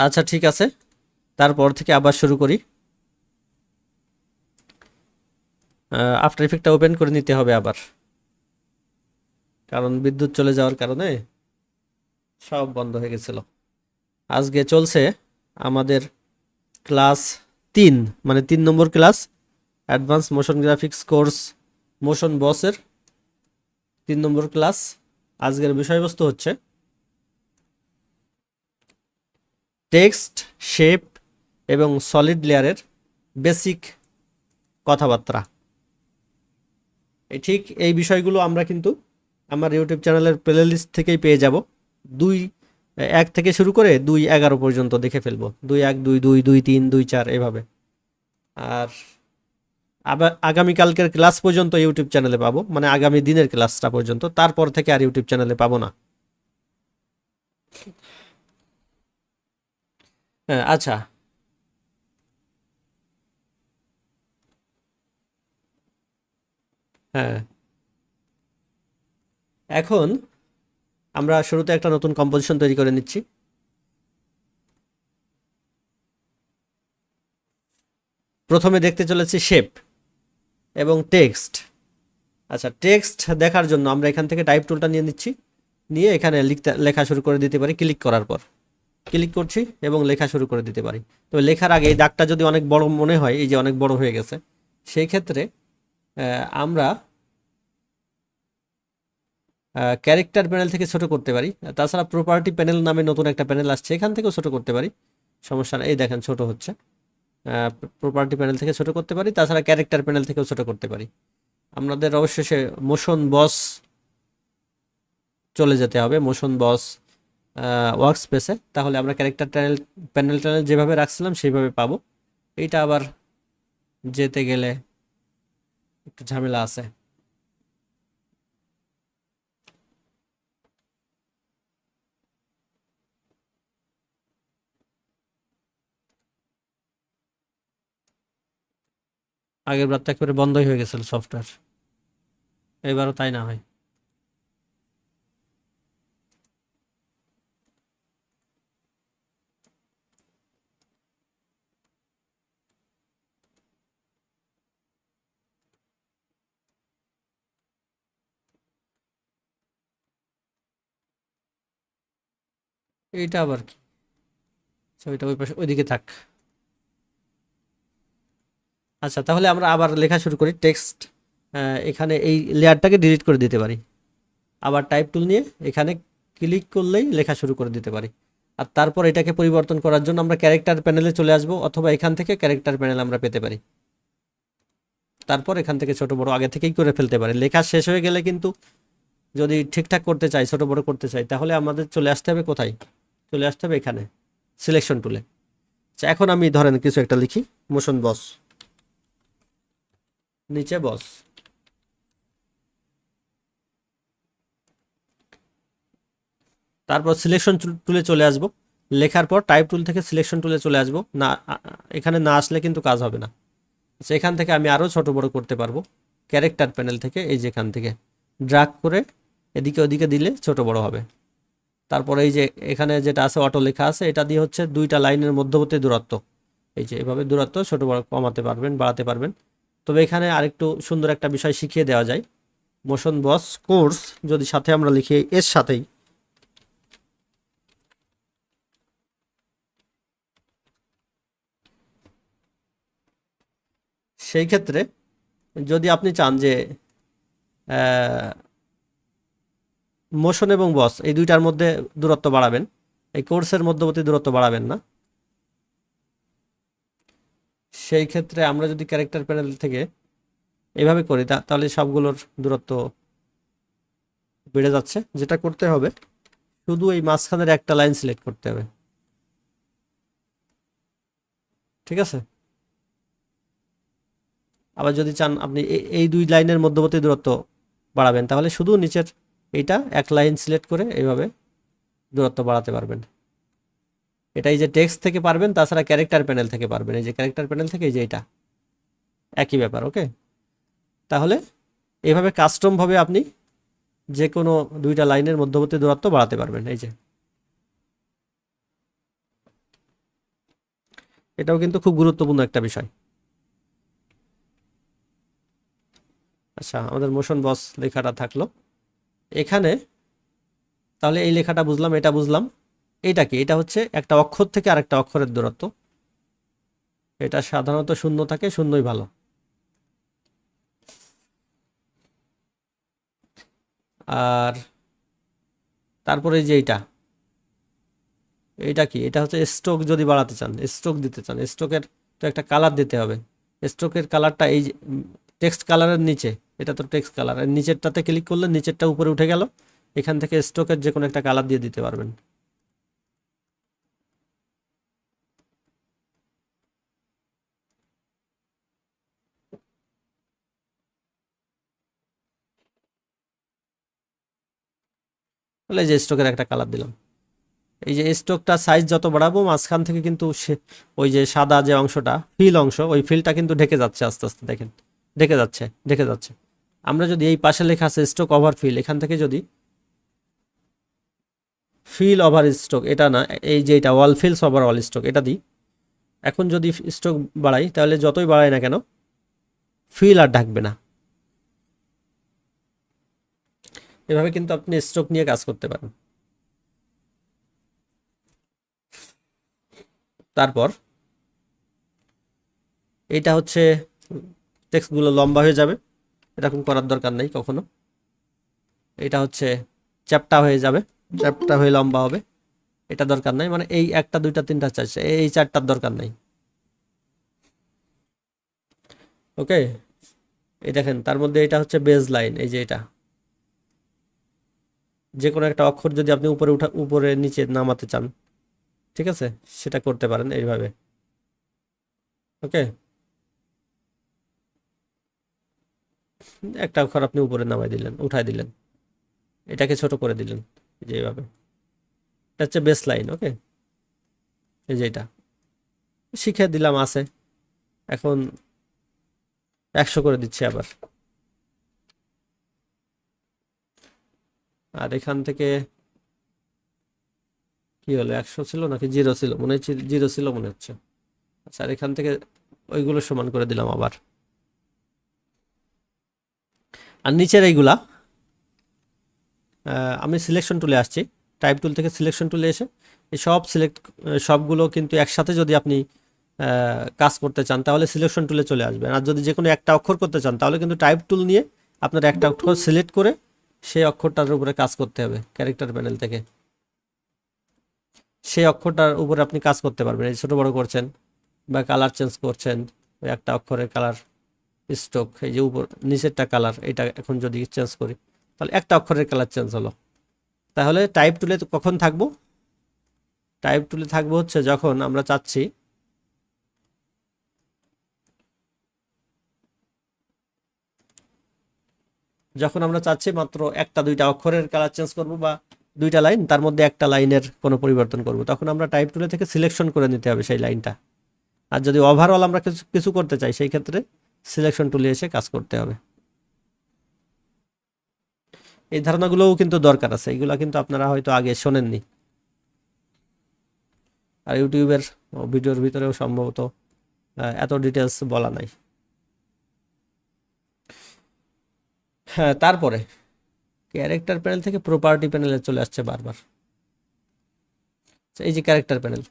আচ্ছা ঠিক আছে, তারপর থেকে আবার শুরু করি। আফটার ইফেক্টটা ওপেন করে নিতে হবে আবার, কারণ বিদ্যুৎ চলে যাওয়ার কারণে সব বন্ধ হয়ে গেছিল। আজকে চলছে আমাদের ক্লাস 3, মানে 3 number class, advance motion graphics course motion বসের 3 নম্বর ক্লাস। আজকের বিষয়বস্তু হচ্ছে টেক্সট, শেপ এবং সলিড লেয়ারের বেসিক কথাবার্তা। ঠিক এই বিষয়গুলো আমরা কিন্তু আমার ইউটিউব চ্যানেলের প্লেলিস্ট থেকেই পেয়ে যাব। 1 থেকে শুরু করে 2-11 পর্যন্ত দেখে ফেলবো, 2-1, 2-2, 2-3, 2-4 এভাবে। আর আবার আগামীকালকের ক্লাস পর্যন্ত ইউটিউব চ্যানেলে পাবো, মানে আগামী দিনের ক্লাসটা পর্যন্ত, তারপর থেকে আর ইউটিউব চ্যানেলে পাবো না। হ্যাঁ আচ্ছা, হ্যাঁ এখন আমরা শুরুতে একটা নতুন কম্পোজিশন তৈরি করে নিচ্ছি। প্রথমে দেখতে চলেছি শেপ এবং টেক্সট। আচ্ছা, টেক্সট দেখার জন্য আমরা এখান থেকে টাইপ টুলটা নিয়ে নিচ্ছি, নিয়ে এখানে লেখা শুরু করে দিতে পারি। ক্লিক করার পর ক্লিক করছি এবং লেখা শুরু করে দিতে পারি। তবে লেখার আগে এই দাগটা যদি অনেক বড় মনে হয়, এই যে অনেক বড় হয়ে গেছে, সেই ক্ষেত্রে আমরা ক্যারেক্টার প্যানেল থেকে ছোট করতে পারি। তাছাড়া প্রপার্টি প্যানেল নামে নতুন একটা প্যানেল আসছে, এখান থেকেও ছোট করতে পারি, সমস্যা নেই। এই দেখেন ছোট হচ্ছে। প্রপার্টি প্যানেল থেকে ছোট করতে পারি, তাছাড়া ক্যারেক্টার প্যানেল থেকেও ছোট করতে পারি। আমাদের অবশেষে মোশন বস চলে যেতে হবে, মোশন বস ওয়ার্ক স্পেসে, তাহলে আমরা ক্যারেক্টার প্যানেল যেভাবে রাখছিলাম সেইভাবে পাবো। এইটা আবার যেতে গেলে একটু ঝামেলা আছে। আগের বার তো একেবারে বন্ধই হয়ে গেছিল সফটওয়্যার, এবারও তাই না হয়। এইটা আবার কি? আচ্ছা, ওইটা ওই পাশে ওইদিকে থাক। আচ্ছা, তাহলে আমরা আবার লেখা শুরু করি। টেক্সট, এখানে এই লেয়ারটাকে ডিলিট করে দিতে পারি। আবার টাইপ টুল নিয়ে এখানে ক্লিক করলেই লেখা শুরু করে দিতে পারি। আর তারপর এটাকে পরিবর্তন করার জন্য আমরা ক্যারেক্টার প্যানেলে চলে আসব, অথবা এখান থেকে ক্যারেক্টার প্যানেল আমরা পেতে পারি। তারপর এখান থেকে ছোট বড় আগে থেকেই করে ফেলতে পারি। লেখা শেষ হয়ে গেলে কিন্তু যদি ঠিকঠাক করতে চাই, ছোট বড় করতে চাই, তাহলে আমাদের চলে আসতে হবে কোথায়? চলে আসতে হবে এখানে সিলেকশন টুলে। আচ্ছা, এখন আমি ধরেন কিছু একটা লিখি, মোশন বস, নিচে বস। তারপর সিলেকশন টুলে চলে আসব। লেখার পর টাইপ টুল থেকে সিলেকশন টুলে চলে আসব। না, এখানে না আসলে কিন্তু কাজ হবে না। আচ্ছা, এখান থেকে আমি আরও ছোট বড় করতে পারবো ক্যারেক্টার প্যানেল থেকে। এই যে এখান থেকে ড্রাগ করে এদিকে ওদিকে দিলে ছোট বড় হবে। তারপরে এই যে এখানে যেটা আছে অটো লেখা আছে, এটা দিয়ে হচ্ছে 2টা লাইনের মধ্যবর্তী দূরত্ব। এই যে এভাবে দূরত্ব ছোট বড় কমাতে পারবেন, বাড়াতে পারবেন। তবে এখানে আরেকটু সুন্দর একটা বিষয় শিখিয়ে দেওয়া যায়। মোশন বস কোর্স যদি সাথে আমরা লিখি এর সাথেই, সেই ক্ষেত্রে যদি আপনি চান যে মোশন এবং বস এই দুইটার মধ্যে দূরত্ব বাড়াবেন, এই কোর্সের মধ্যবর্তী দূরত্ব বাড়াবেন না, সেই ক্ষেত্রে আমরা যদি ক্যারেক্টার প্যানেল থেকে এভাবে করি, তাহলে সবগুলোর দূরত্ব বেড়ে যাচ্ছে। যেটা করতে হবে, শুধু এই মাঝখানের একটা লাইন সিলেক্ট করতে হবে। ঠিক আছে? আবার যদি চান আপনি এই 2 লাইনের মধ্যবর্তী দূরত্ব বাড়াবেন, তাহলে শুধু নিচের এইটা এক লাইন সিলেক্ট করে এইভাবে দূরত্ব বাড়াতে পারবেন। এটাই যে টেক্সট থেকে পারবেন, তাছাড়া ক্যারেক্টার প্যানেল থেকে পারবেন। এই যে ক্যারেক্টার প্যানেল থেকে এই যে এটা একই ব্যাপার। ওকে, তাহলে এইভাবে কাস্টমভাবে আপনি যে কোনো 2টা লাইনের মধ্যবর্তী দূরত্ব বাড়াতে পারবেন। এই যে এটাও কিন্তু খুব গুরুত্বপূর্ণ একটা বিষয়। আচ্ছা, আমাদের মোশন বস লেখাটা থাকলো এখানে। তাহলে এই লেখাটা বুঝলাম, এটা বুঝলাম। এটা কি? এটা হচ্ছে একটা অক্ষর থেকে আরেকটা অক্ষরের দূরত্ব। এটা সাধারণত শূন্য থাকে, শূন্যই ভালো। আর তারপরে যে এইটা কি? এটা হচ্ছে স্ট্রোক যদি বাড়াতে চান, স্ট্রোক দিতে চান, স্ট্রোকের তো একটা কালার দিতে হবে। স্ট্রোকের কালারটা এই টেক্সট কালারের নিচে, এটা তো টেক্সট কালার, এর নিচেরটাতে ক্লিক করলে নিচেরটা উপরে উঠে গেল। এখান থেকে স্ট্রোকের যে কোনো একটা কালার দিয়ে দিতে পারবেন। তাহলে এই যে স্ট্রোকের একটা কালার দিলাম। এই যে স্ট্রোকটা সাইজ যত বাড়াবো মাঝখান থেকে কিন্তু ওই যে সাদা যে অংশটা, ফিল অংশ, ওই ফিলটা কিন্তু ঢেকে যাচ্ছে আস্তে আস্তে, দেখেন ঢেকে যাচ্ছে, ঢেকে যাচ্ছে। আমরা যদি এই পাশে লেখা আছে স্ট্রোক ওভার ফিল, এখান থেকে যদি ফিল ওভার স্ট্রোক, এটা না, এই যে এটা ওয়াল ফিলস ওভার ওয়াল স্ট্রোক, এটা দিই। এখন যদি স্ট্রোক বাড়াই, তাহলে যতই বাড়াই না কেন ফিল আর ঢাকবে না। এভাবে কিন্তু আপনি স্ট্রোক নিয়ে কাজ করতে পারেন। তারপর এটা হচ্ছে টেক্সটগুলো লম্বা হয়ে যাবে, এরকম করার দরকার নেই কখনো। এটা হচ্ছে চ্যাপ্টা হয়ে যাবে, চ্যাপ্টা হয়ে লম্বা হবে, এটা দরকার নাই। মানে এই একটা দুইটা তিনটা চারটে, এই চারটার দরকার নাই। ওকে, এই দেখেন তার মধ্যে এটা হচ্ছে বেজ লাইন, এই যে এটা যে কোনো একটা অক্ষর যদি আপনি উপরে নিচে নামাতে চান, ঠিক আছে, সেটা করতে পারেন এইভাবে। ওকে, একটা অক্ষর আপনি উপরে নামাই দিলেন, উঠাই দিলেন, এটাকে ছোট করে দিলেন, এই যে এইভাবে। এটা হচ্ছে বেস লাইন। ওকে, এই যে এটা শিখে দিলাম আছে। এখন 100 করে দিচ্ছি আবার। আর এখান থেকে কি হলো, 100 ছিল নাকি 0 ছিল? মনে হচ্ছে 0 ছিল মনে হচ্ছে। আচ্ছা, আর এখান থেকে ওইগুলো সমান করে দিলাম আবার। আর নিচের এইগুলা আমি সিলেকশন টুলে আসছি, টাইপ টুল থেকে সিলেকশন টুলে এসে এই সবগুলো কিন্তু একসাথে যদি আপনি কাজ করতে চান তাহলে সিলেকশন টুলে চলে আসবেন। আর যদি যে কোনো একটা অক্ষর করতে চান তাহলে কিন্তু টাইপ টুল নিয়ে আপনার একটা অক্ষর সিলেক্ট করে সেই অক্ষরটার উপরে কাজ করতে হবে। ক্যারেক্টার প্যানেল থেকে সেই অক্ষরটার উপরে আপনি কাজ করতে পারবেন। এই ছোট বড় করছেন বা কালার চেঞ্জ করছেন, ওই একটা অক্ষরের কালার, স্ট্রোক, এই যে উপর নিচেরটা কালার, এটা এখন যদি চেঞ্জ করি তাহলে একটা অক্ষরের কালার চেঞ্জ হলো। তাহলে টাইপ টুলে কখন থাকবো? টাইপ টুলে থাকবো হচ্ছে যখন আমরা চাচ্ছি মাত্র একটা দুইটা অক্ষরের কালার চেঞ্জ করব বা দুইটা লাইন, তার মধ্যে একটা লাইনের কোনো পরিবর্তন করব, তখন আমরা টাইপ টুলে থেকে সিলেকশন করে নিতে হবে সেই লাইনটা। আর যদি ওভারঅল আমরা কিছু কিছু করতে চাই সেই ক্ষেত্রে সিলেকশন টুলে এসে কাজ করতে হবে। এই ধারণাগুলোও কিন্তু দরকার আছে, এগুলো কিন্তু আপনারা হয়তো আগে শোনেননি। আর ইউটিউবের ভিডিওর ভিতরেও সম্ভবত এত ডিটেলস বলা নাই। হ্যাঁ, তারপরে ক্যারেক্টার প্যানেল থেকে প্রপার্টি প্যানেলে চলে আসছে বারবার। এই যে ক্যারেক্টার প্যানেল,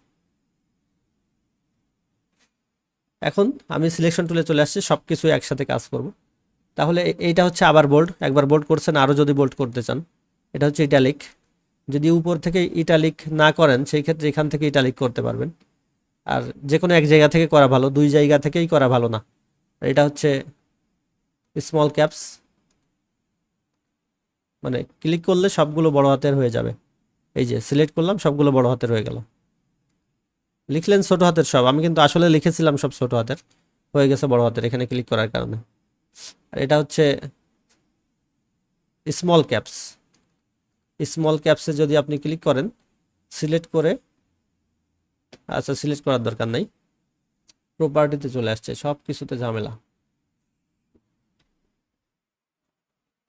এখন আমি সিলেকশন টুলে চলে আসছি, সব কিছু একসাথে কাজ করব। তাহলে এইটা হচ্ছে আবার বোল্ড, একবার বোল্ড করছেন, আরও যদি বোল্ড করতে চান এটা হচ্ছে ইটালিক। যদি উপর থেকে ইটালিক না করেন সেই ক্ষেত্রে এখান থেকে ইটালিক করতে পারবেন। আর যে কোনো এক জায়গা থেকে করা ভালো, দুই জায়গা থেকেই করা ভালো না। এটা হচ্ছে স্মল ক্যাপস, মানে ক্লিক করলে সবগুলো বড় হাতের হয়ে যাবে। এই যে সিলেক্ট করলাম, সবগুলো বড় হাতের হয়ে গেল। লিখলেন ছোট হাতের সব, আমি কিন্তু আসলে লিখেছিলাম সব ছোট হাতের, হয়ে গেছে বড় হাতের এখানে ক্লিক করার কারণে। আর এটা হচ্ছে স্মল ক্যাপস। স্মল ক্যাপসে যদি আপনি ক্লিক করেন, সিলেক্ট করে, আচ্ছা সিলেক্ট করার দরকার নাই, প্রপার্টিতে চলে আসছে, সব কিছুতে ঝামেলা।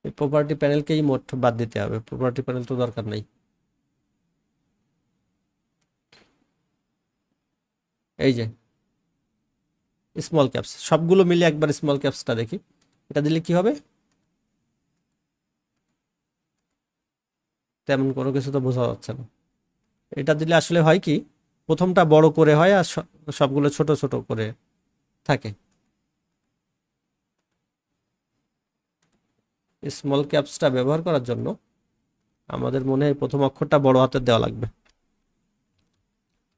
এই প্রপার্টি প্যানেলকেই মোট বাদ দিতে হবে, প্রপার্টি প্যানেল তো দরকার নাই। এই যে স্মল ক্যাপস সবগুলো মিলে একবার স্মল ক্যাপসটা দেখি, এটা দিলে কি হবে? তেমন কোনো কিছু তো বোঝা যাচ্ছে না। এটা দিলে আসলে হয় কি, প্রথমটা বড় করে হয় আর সবগুলো ছোট ছোট করে থাকে। স্মল ক্যাপসটা ব্যবহার করার জন্য আমাদের মনে হয় প্রথম অক্ষরটা বড় হাতের দেওয়া লাগবে,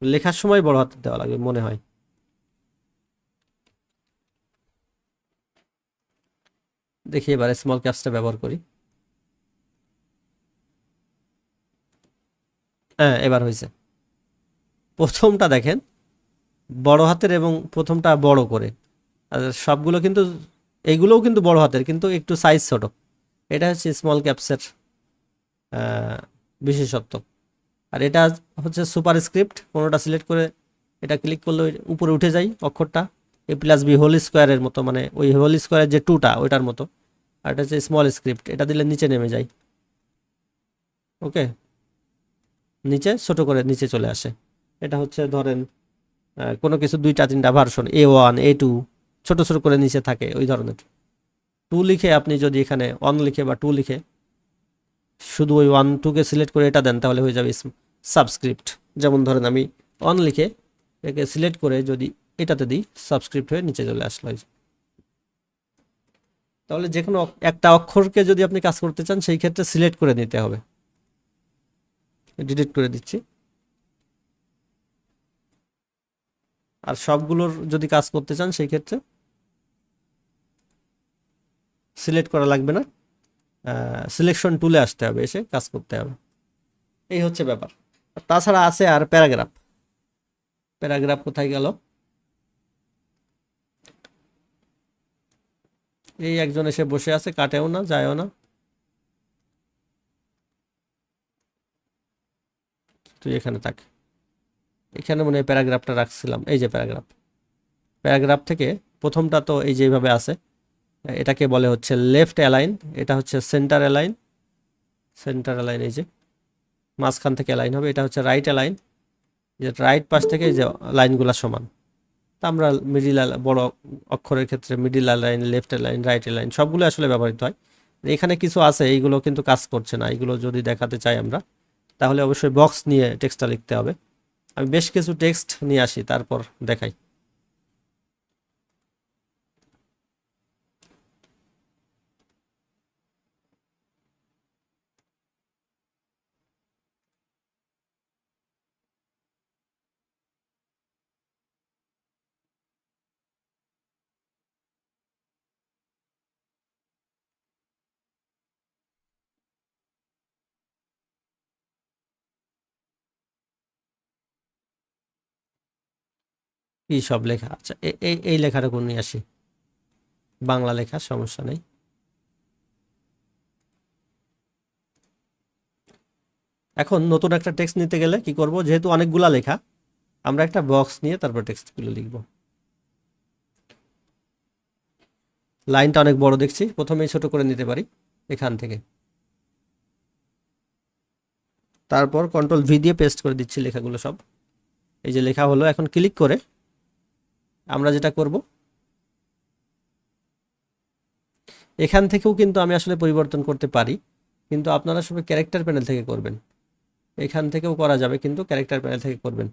লেখার সময় বড় হাতের দেওয়া লাগবে মনে হয়। দেখি এবার স্মল ক্যাপসটা ব্যবহার করি। হ্যাঁ, এবার হয়েছে। প্রথমটা দেখেন বড় হাতের এবং প্রথমটা বড় করে, আর সবগুলো কিন্তু এইগুলোও কিন্তু বড় হাতের কিন্তু একটু সাইজ ছোট। এটা হচ্ছে স্মল ক্যাপসের বিশেষত্ব। আর এটা হচ্ছে সুপার স্ক্রিপ্ট, কোনোটা সিলেক্ট করে এটা ক্লিক করলে উপরে উঠে যায় অক্ষরটা, এ প্লাস বি হোল স্কোয়ারের মতো, মানে ওই হোল স্কোয়ারের যে টুটা ওইটার মতো। আর এটা হচ্ছে স্মল স্ক্রিপ্ট, এটা দিলে নিচে নেমে যায়। ওকে, নিচে ছোট করে নিচে চলে আসে। এটা হচ্ছে ধরেন কোনো কিছু 2-3টা ভার্সন, A1 A2 ছোট ছোট করে নিচে থাকে ওই ধরনের। 2 লিখে আপনি যদি এখানে 1 লিখে বা 2 লিখে শুধু ওই 1-2কে সিলেক্ট করে এটা দেন তাহলে হয়ে যাবে সাবস্ক্রিপ্ট। যেমন ধরেন আমি 1 লিখে একে সিলেক্ট করে যদি এটাতে দিই, সাবস্ক্রিপ্ট হয়ে নিচে চলে আসলো। তাহলে যে কোনো একটা অক্ষরকে যদি আপনি কাজ করতে চান সেই ক্ষেত্রে সিলেক্ট করে নিতে হবে। ডিলিট করে দিচ্ছি। আর সবগুলোর যদি কাজ করতে চান সেই ক্ষেত্রে সিলেক্ট করা লাগবে না, সিলেকশন টুলে আসতে হবে, এসে কাজ করতে হবে। এই হচ্ছে ব্যাপার। তাছাড়া আছে আর প্যারাগ্রাফ। প্যারাগ্রাফ কোথায় গেল? এই একজন এসে বসে আছে, কাটেও না যায়ও না, তুই এখানে থাক। এখানে মনে হয় প্যারাগ্রাফটা রাখছিলাম, এই যে প্যারাগ্রাফ। প্যারাগ্রাফ থেকে প্রথমটা তো এই যেভাবে আছে, এটাকে বলে হচ্ছে লেফট অ্যালাইন, এটা হচ্ছে সেন্টার অ্যালাইন। সেন্টার অ্যালাইন এই যে মাঝখান থেকে অ্যালাইন হবে। এটা হচ্ছে রাইট অ্যালাইন, যে রাইট পাশ থেকে এই যে লাইনগুলো সমান। তা আমরা মিডিল বড় অক্ষরের ক্ষেত্রে middle align, left align, right align সবগুলো আসলে ব্যবহৃত হয়। এখানে কিছু আছে এইগুলো কিন্তু কাজ করছে না, এইগুলো যদি দেখাতে চাই আমরা তাহলে অবশ্যই বক্স নিয়ে টেক্সটটা লিখতে হবে। আমি বেশ কিছু টেক্সট নিয়ে আসি তারপর দেখাই। কি সব লেখা, আচ্ছা এই লেখাটা কোন নিয়ে আসি, বাংলা লেখা, সমস্যা নেই। এখন নতুন একটা টেক্সট নিতে গেলে কি করব, যেহেতু অনেকগুলা লেখা আমরা একটা বক্স নিয়ে তারপর টেক্সটগুলো লিখব। লাইনটা অনেক বড় দেখছি, প্রথমেই ছোট করে নিতে পারি এখান থেকে। তারপর কন্ট্রোল ভি দিয়ে পেস্ট করে দিচ্ছি লেখাগুলো সব। এই যে লেখা হলো, এখন ক্লিক করে আমরা যেটা করব, এখান থেকেও কিন্তু আমি আসলে পরিবর্তন করতে পারি, কিন্তু আপনারা সবাই ক্যারেক্টার প্যানেল থেকে করবেন। এখান থেকেও করা যাবে কিন্তু ক্যারেক্টার প্যানেল থেকে করবেন,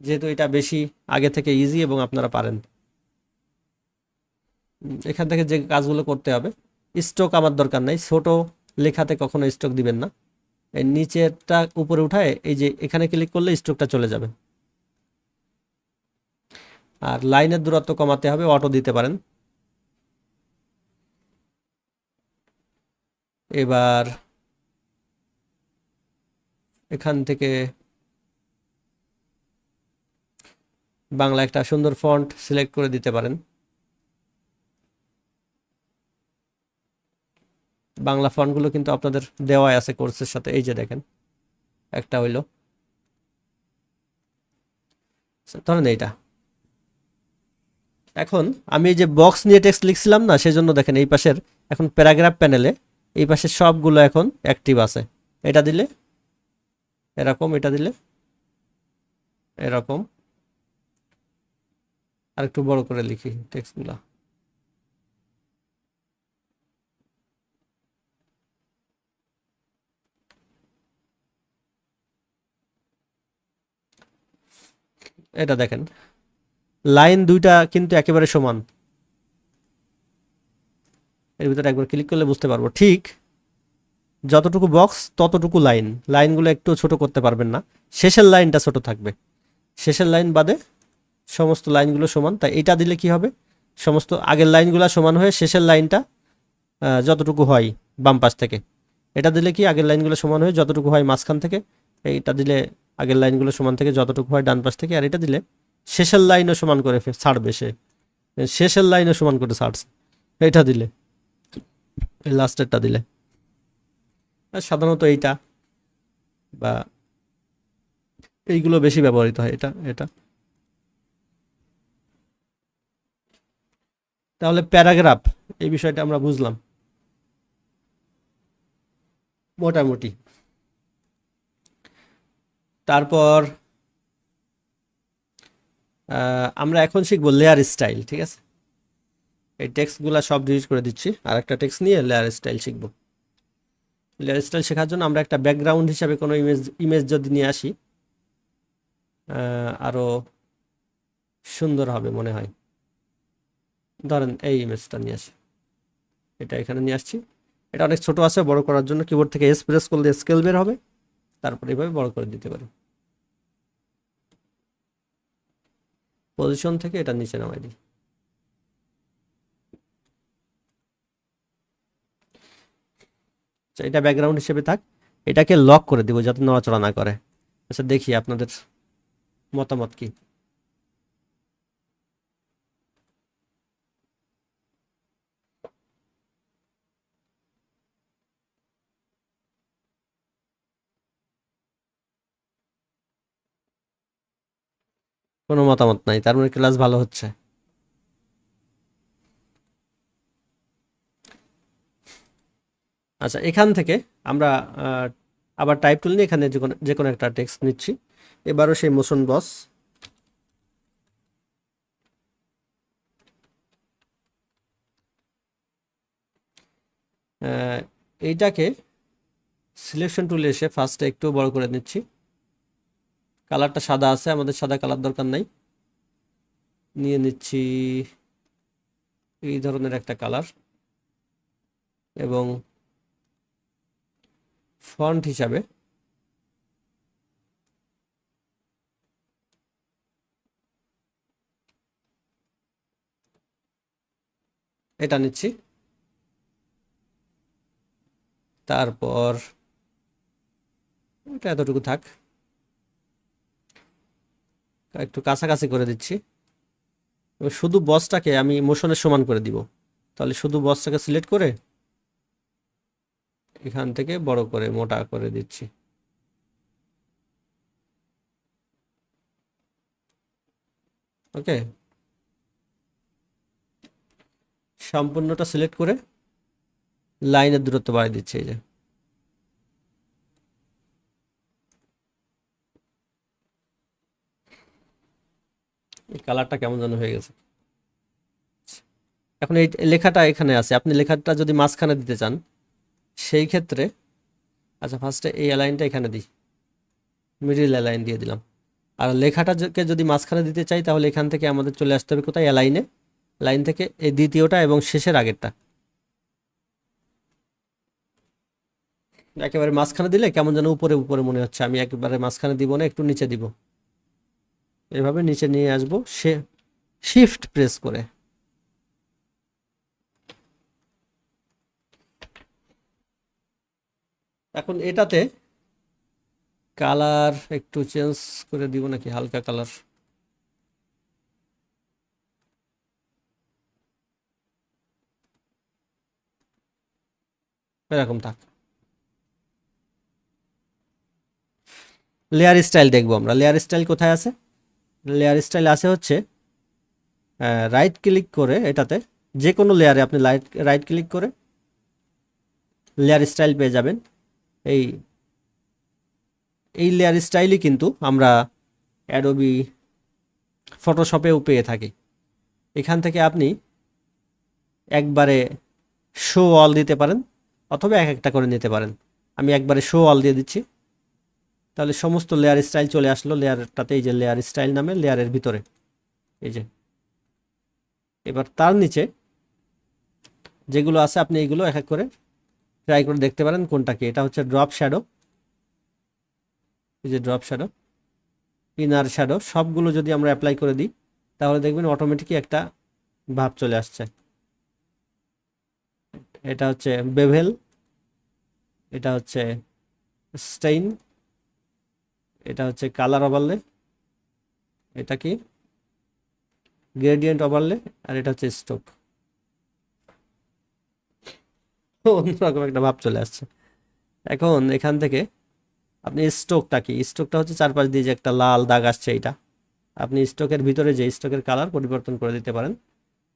যেহেতু এটা বেশি আগে থেকে ইজি এবং আপনারা পারেন। এখান থেকে যে কাজগুলো করতে হবে, স্ট্রোক আমার দরকার নাই, ছোট লেখাতে কখনো স্ট্রোক দিবেন না। এই নিচেরটা উপরে উঠায় এই যে এখানে ক্লিক করলে স্ট্রোকটা চলে যাবে। আর লাইনের দূরত্ব কমাতে হবে, অটো দিতে পারেন। এবার এখান থেকে বাংলা একটা সুন্দর ফন্ট সিলেক্ট করে দিতে পারেন। বাংলা ফন্টগুলো কিন্তু আপনাদের দেওয়াই আছে কোর্সের সাথে, এই যে দেখেন একটা হইলো, ধরেন এইটা। এখন আমি এই যে বক্স নিয়ে টেক্সট লিখছিলাম না, সেজন্য দেখেন এই পাশের এখন প্যারাগ্রাফ প্যানেলে এই পাশে সবগুলো এখন অ্যাক্টিভ আছে। এটা দিলে এরকম, এটা দিলে এরকম। আর একটু বড় করে লিখি টেক্সটগুলো। এটা দেখেন লাইন দুইটা কিন্তু একেবারে সমান, এর ভিতরে একবার ক্লিক করলে বুঝতে পারবো ঠিক যতটুকু বক্স ততটুকু লাইন, লাইনগুলো একটু ছোট করতে পারবেন না, শেষের লাইনটা ছোট থাকবে, শেষের লাইন বাদে সমস্ত লাইনগুলো সমান। তাই এটা দিলে কি হবে, সমস্ত আগের লাইনগুলো সমান হয়ে শেষের লাইনটা যতটুকু হয় বাম পাশ থেকে, এটা দিলে কি আগের লাইনগুলো সমান হয়ে যতটুকু হয় মাঝখান থেকে, এইটা দিলে আগের লাইনগুলো সমান থেকে যতটুকু হয় ডান পাশ থেকে, আর এটা দিলে শেষের লাইনও সমান করে ছাড়বে, শেষের লাইনও সমান করে ছাড়ছে এটা দিলে, এই লাস্টেরটা দিলে। আর সাধারণত এইটা বা এইগুলো বেশি ব্যবহৃত হয়, এটা এটা। তাহলে প্যারাগ্রাফ এই বিষয়টা আমরা বুঝলাম মোটামুটি। তারপর আমরা এখন শিখবো লেয়ার স্টাইল, ঠিক আছে? এই টেক্সটগুলো সব ডিলিট করে দিচ্ছি, আর একটা টেক্সট নিয়ে লেয়ার স্টাইল শিখবো। লেয়ার স্টাইল শেখার জন্য আমরা একটা ব্যাকগ্রাউন্ড হিসাবে কোনো ইমেজ যদি নিয়ে আসি আরও সুন্দর হবে মনে হয়। ধরেন এই ইমেজটা নিয়ে আসি, এটা এখানে নিয়ে আসছি, এটা অনেক ছোট আছে, বড় করার জন্য কিবোর্ড থেকে এস প্রেস করলে স্কেল বের হবে, তারপর এইভাবে বড় করে দিতে পারি। পজিশন থেকে এটা নিচে নামাই দিই। এটা ব্যাকগ্রাউন্ড হিসেবে থাক, এটাকে লক করে দিব যাতে নড়াচড়া না করে। আচ্ছা দেখি আপনাদের মতামত কি। কোনো মতামত নাই, তার মানে ক্লাস ভালো হচ্ছে। আচ্ছা এখান থেকে আমরা আবার টাইপ টুল নিয়ে এখানে যে কোনো একটা টেক্সট নিচ্ছি, এবারও সেই মোশন বস, এইটাকে সিলেকশন টুলে এসে ফার্স্টে একটু বড় করে নিচ্ছি। কালারটা সাদা আছে, আমাদের সাদা কালার দরকার নাই, নিয়ে নিচ্ছি এই ধরনের একটা কালার, এবং ফন্ট হিসাবে এটা নিচ্ছি। তারপর এটা এতটুকু থাক, একটু কাছাকাছি করে দিচ্ছি, এবং শুধু বসটাকে আমি মোশনের সমান করে দিব। তাহলে শুধু বসটাকে সিলেক্ট করে এখান থেকে বড় করে মোটা করে দিচ্ছি। ওকে, সম্পূর্ণটা সিলেক্ট করে লাইনের দূরত্ব বাড়িয়ে দিচ্ছি। এই যে এই কালারটা কেমন যেন হয়ে গেছে। এখন এই লেখাটা এখানে আছে, আপনি লেখাটা যদি মাঝখানে দিতে চান সেই ক্ষেত্রে, আচ্ছা ফার্স্টে এই অ্যালাইনটা এখানে দিই, মিডিল অ্যালাইন দিয়ে দিলাম। আর লেখাটাকে যদি মাঝখানে দিতে চাই তাহলে এখান থেকে আমাদের চলে আসতে হবে কোথায়, অ্যালাইনে, লাইন থেকে এই দ্বিতীয়টা এবং শেষের আগেরটা। একেবারে মাঝখানে দিলে কেমন যেন উপরে উপরে মনে হচ্ছে, আমি একেবারে মাঝখানে দিব না, একটু নিচে দিব, এভাবে নিচে নিয়ে আসবো শিফট প্রেস করে। এখন এটাতে কালার একটু চেঞ্জ করে দিব নাকি, হালকা কালার, এরকম থাক। লেয়ার স্টাইল দেখবো আমরা, লেয়ার স্টাইল কোথায় আছে, লেয়ার স্টাইল আছে হচ্ছে রাইট ক্লিক করে, এটাতে যে কোনো লেয়ারে আপনি রাইট ক্লিক করে লেয়ার স্টাইল পেয়ে যাবেন। এই এই লেয়ার স্টাইলই কিন্তু আমরা অ্যাডোবি ফটোশপেও পেয়ে থাকি। এখান থেকে আপনি একবারে শো অল দিতে পারেন অথবা এক একটা করে নিতে পারেন। আমি একবারে শো অল দিয়ে দিচ্ছি, তাহলে সমস্ত লেয়ার স্টাইল চলে আসলো লেয়ারটাতে। এই যে লেয়ার স্টাইল নামে লেয়ারের ভিতরে এই যে। এবার তার নিচে যেগুলো আছে আপনি এইগুলো এক এক করে ট্রাই করে দেখতে পারেন কোনটা কি। এটা হচ্ছে ড্রপ শ্যাডো, এই যে ড্রপ শ্যাডো, ইনার শ্যাডো, সবগুলো যদি আমরা অ্যাপ্লাই করে দিই তাহলে দেখবেন অটোমেটিকই একটা ভাব চলে আসছে। এটা হচ্ছে বেভেল, এটা হচ্ছে স্টেইন, এটা হচ্ছে কালার ওভারলে, এটা কি গ্রেডিয়েন্ট ওভারলে, আর এটা হচ্ছে স্ট্রোক। অন্যরকম একটা ভাব চলে আসছে। এখন এখান থেকে আপনি স্ট্রোকটা কি, স্ট্রোকটা হচ্ছে চারপাশ দিয়ে যে একটা লাল দাগ আসছে, এইটা আপনি স্ট্রোকের ভিতরে যে স্ট্রোকের কালার পরিবর্তন করে দিতে পারেন।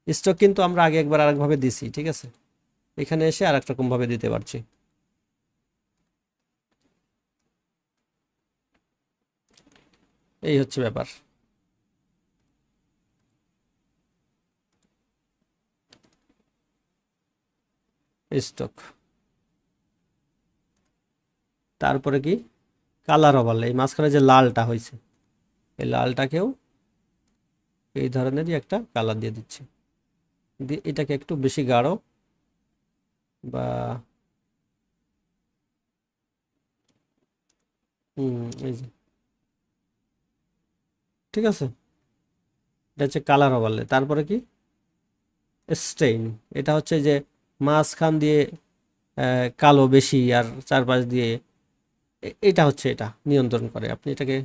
স্ট্রোক কিন্তু আমরা আগে একবার আরেকভাবে দিছি, ঠিক আছে, এখানে এসে আর এক রকম ভাবে দিতে পারছি। এই হচ্ছে ব্যাপার। স্ট্রোক, তারপরে কি কালার ওভারলে, এই মাঝখানে যে লালটা হয়েছে এই লালটাকেও এই ধরনেরই একটা কালার দিয়ে দিচ্ছি, দিয়ে এটাকে একটু বেশি গাঢ় বা এই যে, ঠিক আছে, এটা হচ্ছে কালার ওভারলে। তারপরে কি স্টেইন, এটা হচ্ছে যে মাঝখান দিয়ে কালো বেশি আর চারপাশ দিয়ে এটা হচ্ছে, এটা নিয়ন্ত্রণ করে। আপনি এটাকে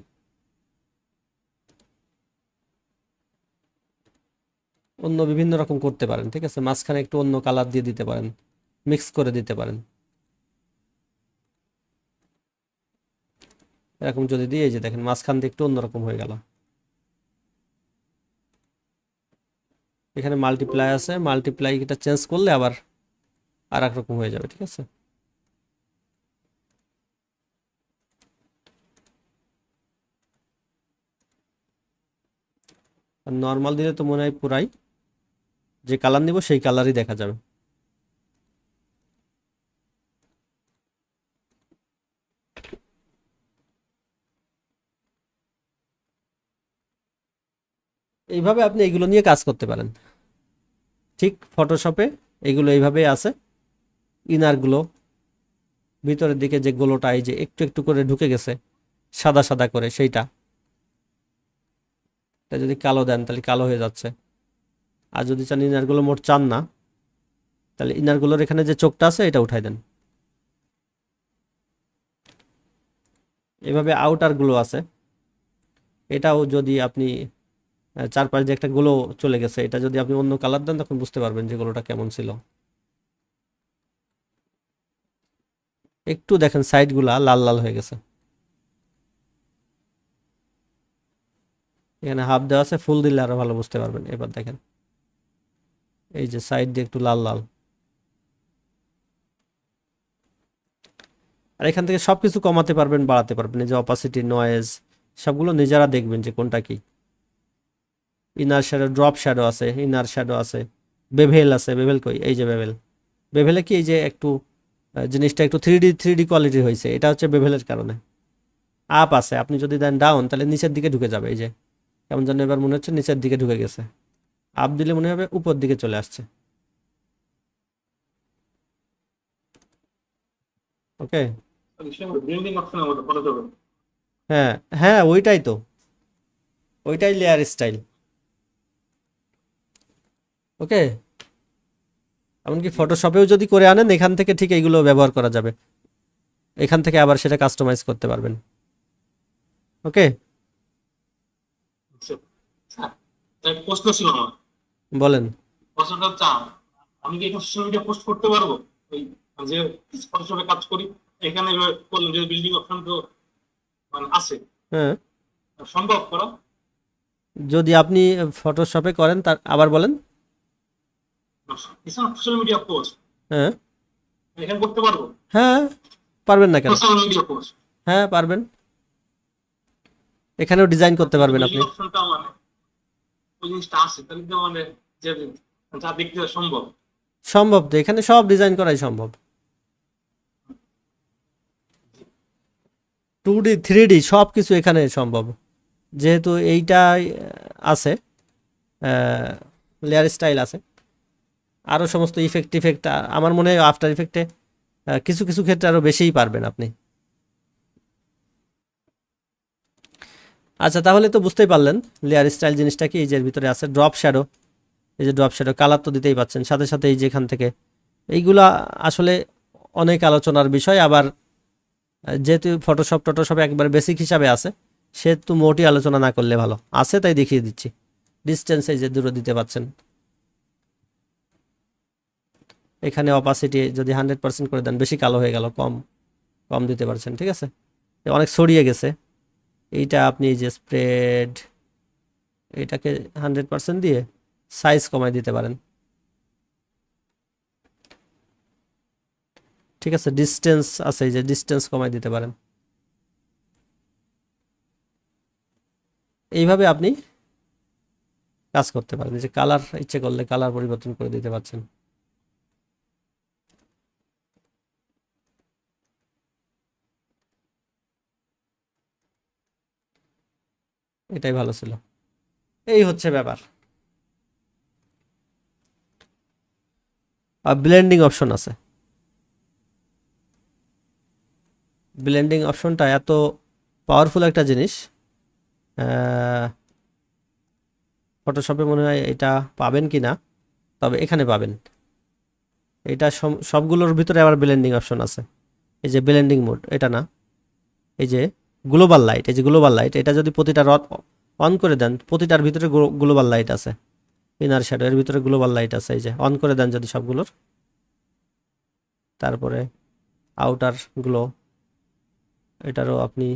অন্য বিভিন্ন রকম করতে পারেন, ঠিক আছে, মাঝখানে একটু অন্য কালার দিয়ে দিতে পারেন, মিক্স করে দিতে পারেন। এরকম যদি দিয়ে এই যে দেখেন মাঝখান দিয়ে একটু অন্যরকম হয়ে গেল। এখানে মাল্টিপ্লাই আছে, মাল্টিপ্লাই এটা চেঞ্জ করলে আবার আর এক রকম হয়ে যাবে, ঠিক আছে। আর নর্মাল দিলে তো মনে হয় পুরাই যে কালার নিব সেই কালারই দেখা যাবে। এইভাবে আপনি এগুলো নিয়ে কাজ করতে পারেন। ঠিক ফটোশপে এগুলো এইভাবেই আছে। ইনারগুলো ভিতরের দিকে যে গোলোটা এই যে একটু একটু করে ঢুকে গেছে সাদা সাদা করে, সেইটা এটা যদি কালো দেন তাহলে কালো হয়ে যাচ্ছে। আর যদি চান ইনারগুলো মোট চান না, তাহলে ইনারগুলোর এখানে যে চোখটা আছে এটা উঠাই দেন। এভাবে আউটারগুলো আছে, এটাও যদি আপনি চারপাশ দিয়ে একটা গুলো চলে গেছে, এটা যদি আপনি অন্য কালার দেন তখন বুঝতে পারবেন যে গুলোটা কেমন ছিল। একটু দেখেন সাইডগুলা লাল লাল হয়ে গেছে। এখানে হাফ দেওয়া আছে, ফুল দিলে আরো ভালো বুঝতে পারবেন। এবার দেখেন এই যে সাইড দিয়ে একটু লাল লাল। আর এখান থেকে সবকিছু কমাতে পারবেন, বাড়াতে পারবেন। এই যে অপাসিটি, নয়েজ সবগুলো নিজেরা দেখবেন যে কোনটা কি। ইনার শ্যাডো, ড্রপ শ্যাডো আছে, ইনার শ্যাডো আছে, বেভেল আছে। বেভেল কই, এই যে বেভেল। বেভেলে কি এই যে একটু জিনিসটা একটু থ্রি ডি কোয়ালিটি হয়েছে, এটা হচ্ছে বেভেলের কারণে। আপ আছে, আপনি যদি দেন ডাউন তাহলে নিচের দিকে ঢুকে যাবে। এই যে কেমন যেন এবার মনে হচ্ছে নিচের দিকে ঢুকে গেছে, আপ দিলে মনে হবে উপর দিকে চলে আসছে। ওকে, হ্যাঁ হ্যাঁ, ওইটাই তো, ওইটাই লেয়ার স্টাইল। ওকে, এমনকি ফটোশপেও যদি করে আনেন এখান থেকে ঠিক এইগুলো ব্যবহার করা যাবে। এখান থেকে আবার সেটা কাস্টমাইজ করতে পারবেন। ওকে, প্রশ্ন ছিল আমার। বলেন। প্রশ্নটা হচ্ছে আমি কি এটা সোশ্যাল মিডিয়া পোস্ট করতে পারবো? ওই যে ফটোশপে কাজ করি, এখানে করলাম যে বিল্ডিং অপশন তো মানে আছে, হ্যাঁ, সম্ভব করা? যদি আপনি ফটোশপে করেন তার আবার বলেন। সোশ্যাল মিডিয়া পোস্ট হ্যাঁ এখানে করতে পারবো? হ্যাঁ, পারবেন না কেন? সোশ্যাল মিডিয়া পোস্ট, হ্যাঁ পারবেন, এখানেও ডিজাইন করতে পারবেন আপনি। বিল্ডিং অপশনটা মানে ওই জিনিসটা আছে, তাহলে তো মানে যে যা দেখতে সম্ভব। সম্ভব, তো এখানে সব ডিজাইন করাই সম্ভব। 2D 3D সব কিছু এখানে সম্ভব, যেহেতু এইটা আছে, লেয়ার স্টাইল আছে, আরও সমস্ত ইফেক্ট আমার মনে হয় আফটার ইফেক্টে কিছু কিছু ক্ষেত্রে আরও বেশিই পারবেন আপনি। আচ্ছা, তাহলে তো বুঝতেই পারলেন লেয়ার স্টাইল জিনিসটা কি। এই যে এর ভিতরে আছে ড্রপ শ্যাডো, এই যে ড্রপ শ্যাডো কালার তো দিতেই পাচ্ছেন, সাথে সাথে এই যে এখান থেকে এইগুলা আসলে অনেক আলোচনার বিষয়। আবার যেহেতু ফটোশপ একবার বেসিক হিসাবে আছে, সেহেতু মোটেই আলোচনা না করলে ভালো, আছে তাই দেখিয়ে দিচ্ছি। ডিস্টেন্স এই যে দূরে দিতে পাচ্ছেন, এখানে অপাসিটি যদি 100% করে দেন বেশি কালো হয়ে গেল, কম কম দিতে পারছেন, ঠিক আছে। অনেক ছড়িয়ে গেছে, এইটা আপনি এই যে স্প্রেড, এটাকে 100% দিয়ে সাইজ কমায় দিতে পারেন, ঠিক আছে। ডিস্টেন্স আছে, এই যে ডিস্টেন্স কমায় দিতে পারেন। এইভাবে আপনি কাজ করতে পারেন। এই যে কালার ইচ্ছে করলে কালার পরিবর্তন করে দিতে পারছেন। এটাই ভালো ছিল। এই হচ্ছে ব্যাপার। আর ব্লেন্ডিং অপশন আছে। ব্লেন্ডিং অপশনটা এত পাওয়ারফুল একটা জিনিস, ফটোশপে মনে হয় এটা পাবেন কি না, তবে এখানে পাবেন। এটা সবগুলোর ভিতরে আবার ব্লেন্ডিং অপশন আছে। এই যে ব্লেন্ডিং মোড, এটা না, এই যে গ্লোবাল লাইট, এই যে গ্লোবাল লাইট, এটা যদি প্রতিটা অন করে দেন, প্রতিটার ভিতরে গ্লোবাল লাইট আছে। ইনার শ্যাডো এর ভিতরে গ্লোবাল লাইট আছে, এই যে অন করে দেন যদি সবগুলোর। তারপরে আউটার গ্লো, এটারও আপনি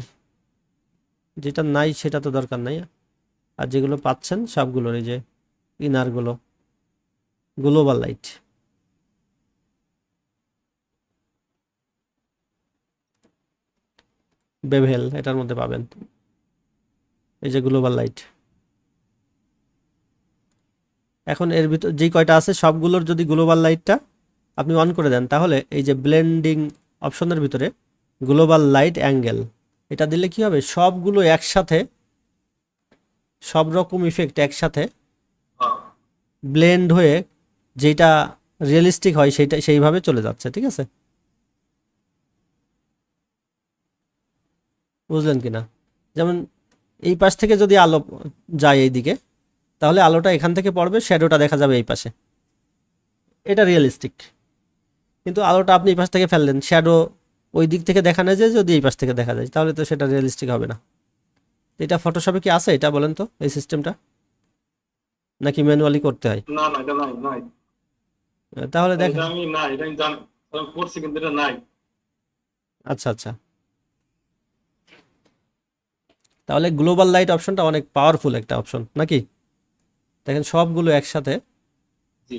যেটা নাই সেটা তো দরকার নাই, আর যেগুলো পাচ্ছেন সবগুলোর এই যে ইনারগুলো গ্লোবাল লাইট। বেভেল এটার মধ্যে পাবেন, এই যে গ্লোবাল লাইট। এখন এর ভিতর যেই কয়টা আছে সবগুলোর যদি গ্লোবাল লাইটটা আপনি অন করে দেন, তাহলে এই যে ব্লেন্ডিং অপশনের ভিতরে গ্লোবাল লাইট অ্যাঙ্গেল, এটা দিলে কি হবে, সবগুলো একসাথে, সব রকম ইফেক্ট একসাথে ব্লেন্ড হয়ে যেটা রিয়েলিস্টিক হয় সেইটা সেইভাবে চলে যাচ্ছে, ঠিক আছে। বুঝলেন কি না? যেমন এই পাশ থেকে যদি আলো যায় এইদিকে, তাহলে আলোটা এখান থেকে পড়বে, শ্যাডোটা দেখা যাবে এই পাশে, এটা রিয়েলিস্টিক। কিন্তু আলোটা আপনি এই পাশ থেকে ফেললেন, শ্যাডো ওই দিক থেকে দেখা না যায়, যদি এই পাশ থেকে দেখা যায় তাহলে তো সেটা রিয়েলিস্টিক হবে না। এটা ফটোশপে কি আছে এটা বলেন তো, এই সিস্টেমটা, নাকি ম্যানুয়ালি করতে হয়? না না, এটা নাই নাই। তাহলে এটা দেখেন। আমি না, এটা আমি জানি, আমি করছি কিন্তু এটা নাই। আচ্ছা আচ্ছা, তাহলে গ্লোবাল লাইট অপশনটা অনেক পাওয়ারফুল একটা অপশন নাকি। দেখেন সবগুলো একসাথে। জি,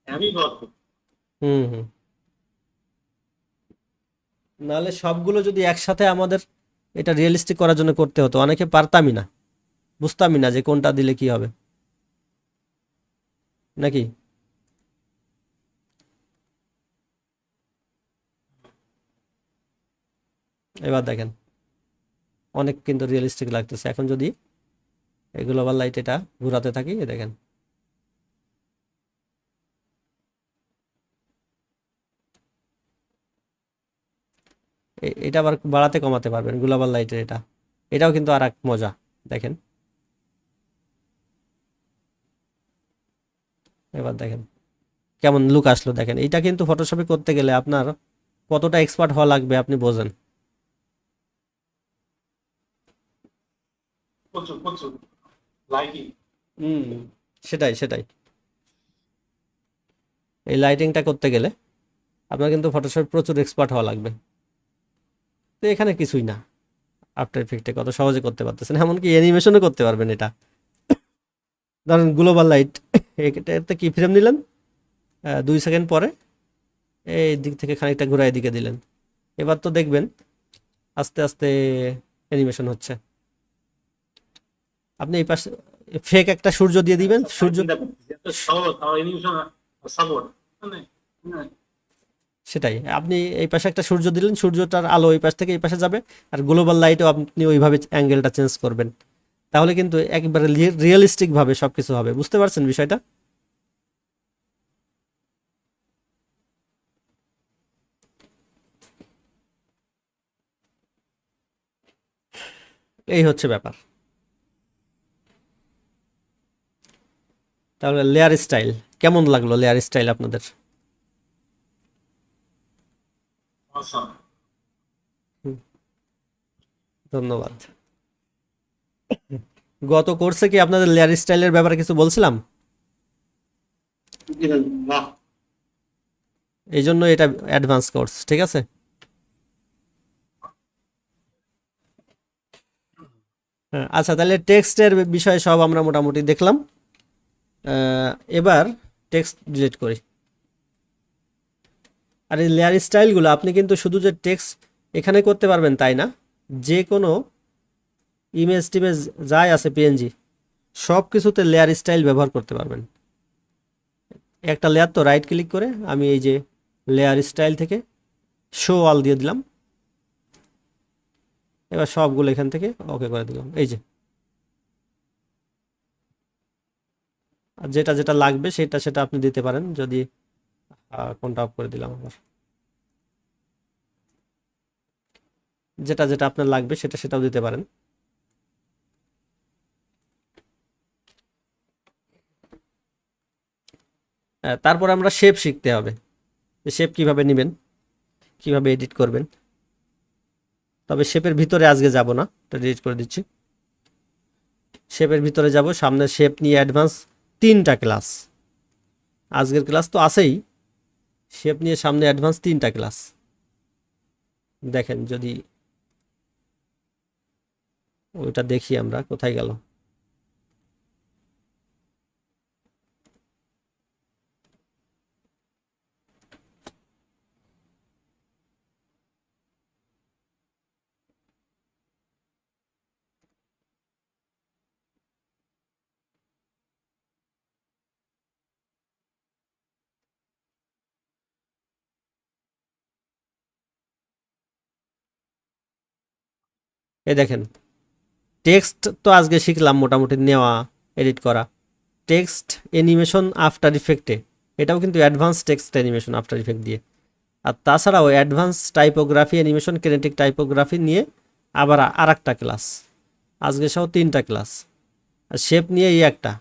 আমি পারবো। হুম হুম। নাহলে সবগুলো যদি একসাথে আমাদের এটা রিয়েলিস্টিক করার জন্য করতে হতো, অনেকে পারতামই না, বুঝতামই না যে কোনটা দিলে কি হবে, নাকি। এবার দেখেন অনেক কিন্তু রিয়েলিস্টিক লাগতেছে। এখন যদি এই গ্লোবাল লাইট এটা ঘোরাতে থাকি, এই দেখেন এটা আবার বাড়াতে কমাতে পারবেন গ্লোবাল লাইটের, এটাও কিন্তু আর এক মজা। দেখেন এবার দেখেন কেমন লুক আসলো। দেখেন এটা কিন্তু ফটোশপে করতে গেলে আপনার কতটা এক্সপার্ট হওয়া লাগবে আপনি বোঝেন। প্রচুর প্রচুর লাইটিং। হুম, সেটাই সেটাই। এই লাইটিংটা করতে গেলে আপনার কিন্তু ফটোশপে প্রচুর এক্সপার্ট হওয়া লাগবে। তো এখানে কিছুই না, আফটার ইফেক্টে কত সহজে করতে পারতেছেন, এমনকি অ্যানিমেশনও করতে পারবেন এটা। ধরেন গ্লোবাল লাইট, এটাতে কি ফ্রেম নিলেন, 2 সেকেন্ড পরে এই দিক থেকে খানিকটা ঘুরাই দিকে দিলেন, এবার তো দেখবেন আস্তে আস্তে অ্যানিমেশন হচ্ছে। আপনি এই পাশে ফেক একটা সূর্য দিয়ে দিবেন, সূর্য চিন্তা করতেছি এত সহজ তাও অ্যানিমেশন সাপোর্ট মানে মানে সেটাই, আপনি এই পাশে একটা সূর্য দিলেন, সূর্যটার আলো এই পাশ থেকে এই পাশে যাবে, আর গ্লোবাল লাইটও আপনি ওইভাবে অ্যাঙ্গেলটা চেঞ্জ করবেন, তাহলে কিন্তু একেবারে রিয়েলিস্টিক ভাবে সবকিছু হবে। বুঝতে পারছেন বিষয়টা? এই হচ্ছে ব্যাপার। তাহলে লেয়ার স্টাইল কেমন লাগলো? লেয়ার স্টাইল আপনাদের? awesome। হুম, ধন্যবাদ। গত কোর্সে কি আপনাদের লেয়ার স্টাইলের ব্যাপারে কিছু বলছিলাম? না এই জন্য এটা অ্যাডভান্স কোর্স, ঠিক আছে? হ্যাঁ, আচ্ছা, তাহলে টেক্সটের বিষয়ে সব আমরা মোটামুটি দেখলাম। এবার টেক্সট ডিলিট করি। আর এই লেয়ার স্টাইলগুলো আপনি কিন্তু শুধু যে টেক্সট এখানে করতে পারবেন তাই না, যে কোনো ইমেজ টিমেজ যাই আছে পিএনজি সব কিছুতে লেয়ার স্টাইল ব্যবহার করতে পারবেন। একটা লেয়ার তো রাইট ক্লিক করে আমি এই যে লেয়ার স্টাইল থেকে শো অল দিয়ে দিলাম, এবার সবগুলো এখান থেকে ওকে করে দিলাম। এই যে, আর যেটা যেটা লাগবে সেটা সেটা আপনি দিতে পারেন। যদি কোনটা অফ করে দিলাম আবার, যেটা যেটা আপনার লাগবে সেটা সেটাও দিতে পারেন। তারপর আমরা শেপ শিখতে হবে, শেপ কিভাবে নেবেন, কিভাবে এডিট করবেন। তবে শেপের ভিতরে আজকে যাব না, এটা ডিলিট করে দিচ্ছি। শেপের ভিতরে যাব, সামনে শেপ নিয়ে অ্যাডভান্স 3টা ক্লাস, আজকের ক্লাস তো আছেই, শেপ নিয়ে সামনে অ্যাডভান্স 3টা ক্লাস। দেখেন যদি ওইটা দেখি আমরা, কোথায় গেল? এই দেখেন, টেক্সট তো আজকে শিখলাম মোটামুটি নেওয়া, এডিট করা। টেক্সট অ্যানিমেশন আফটার ইফেক্টে, এটাও কিন্তু advance text animation after effect দিয়ে। আর তাছাড়াও অ্যাডভান্স টাইপোগ্রাফি অ্যানিমেশন, কিনেটিক টাইপোগ্রাফি নিয়ে আবার আরেকটা ক্লাস, আজকে সহ 3টা ক্লাস। আর শেপ নিয়ে এই একটা,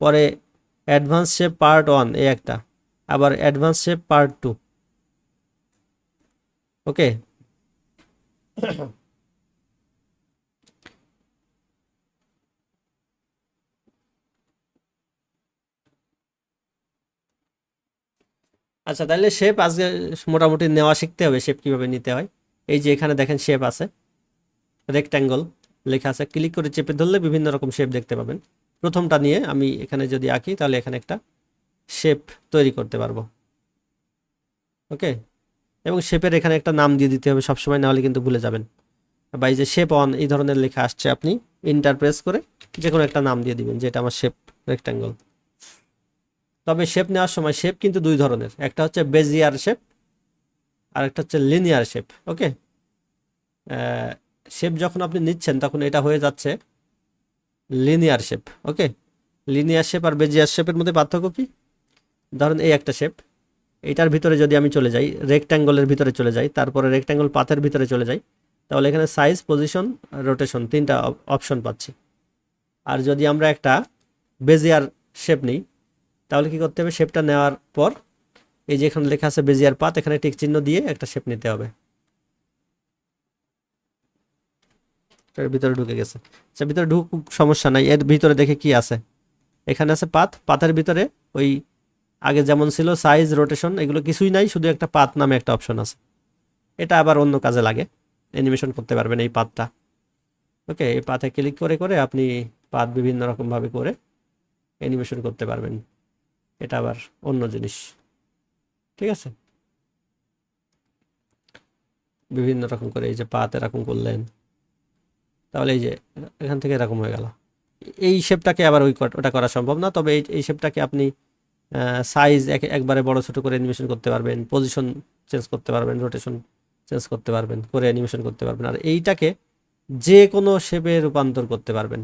পরে অ্যাডভান্স শেপ পার্ট 1 এই একটা, আবার অ্যাডভান্স শেপ পার্ট 2। ওকে, আচ্ছা, তাহলে শেপ আজকে মোটামুটি নেওয়া শিখতে হবে, শেপ কিভাবে নিতে হয়। এই যে এখানে দেখেন শেপ আছে, রেক্ট্যাঙ্গল লেখা আছে, ক্লিক করে চেপে ধরলে বিভিন্ন রকম শেপ দেখতে পাবেন। প্রথমটা নিয়ে আমি এখানে যদি আঁকি তাহলে এখানে একটা শেপ তৈরি করতে পারবো। ওকে, এবং শেপের এখানে একটা নাম দিয়ে দিতে হবে সবসময়, নাহলে কিন্তু ভুলে যাবেন। বা এই যে শেপ অন এই ধরনের লেখা আসছে, আপনি ইন্টার প্রেস করে যে কোনো একটা নাম দিয়ে দিবেন, যেটা আমার শেপ রেক্ট্যাঙ্গল। তবে শেপ নেওয়ার সময় শেপ কিন্তু 2 ধরনের, একটা হচ্ছে বেজিয়ার শেপ আর একটা হচ্ছে লিনিয়ার শেপ। ওকে, শেপ যখন আপনি নিচ্ছেন তখন এটা হয়ে যাচ্ছে লিনিয়ার শেপ। ওকে, লিনিয়ার শেপ আর বেজিয়ার শেপের মধ্যে পার্থক্য কি? ধরেন এই একটা শেপ, এটার ভিতরে যদি আমি চলে যাই, রেক্ট্যাঙ্গলের ভিতরে চলে যাই, তারপরে রেক্ট্যাঙ্গল পাথের ভিতরে চলে যাই, তাহলে এখানে সাইজ, পজিশন, রোটেশন 3টা অপশন পাচ্ছি। আর যদি আমরা একটা বেজিয়ার শেপ নিই, তাহলে কি করতে হবে? শেপটা নেওয়ার পর এই যে এখানে লেখা আছে বেজিয়ার পাথ, এখানে টিক চিহ্ন দিয়ে একটা শেপ নিতে হবে। এর ভিতরে ঢুকে গেছে, আচ্ছা ভিতরে ঢুক, সমস্যা নাই। এর ভিতরে দেখে কি আছে, এখানে আছে পাথ, পাথের ভিতরে ওই আগে যেমন ছিল সাইজ, রোটেশন, এগুলো কিছুই নাই, শুধু একটা পাথ নামে একটা অপশন আছে। এটা আবার অন্য কাজে লাগে, অ্যানিমেশন করতে পারবেন এই পাথটা। ওকে, এই পাথে ক্লিক করে করে আপনি পাথ বিভিন্ন রকমভাবে করে অ্যানিমেশন করতে পারবেন, এটা আবার অন্য জিনিস। ঠিক আছে, বিভিন্ন রকম করে এই যে পাথ এরকম করলেন, তাহলে এই যে এখান থেকে এরকম হয়ে গেল। এই শেপটাকে আবার ওটা করা সম্ভব না, তবে এই শেপটাকে আপনি সাইজ একবারে বড় ছোট করে অ্যানিমেশন করতে পারবেন, পজিশন চেঞ্জ করতে পারবেন, রোটেশন চেঞ্জ করতে পারবেন, করে অ্যানিমেশন করতে পারবেন। আর এইটাকে যে কোনো শেপে রূপান্তর করতে পারবেন।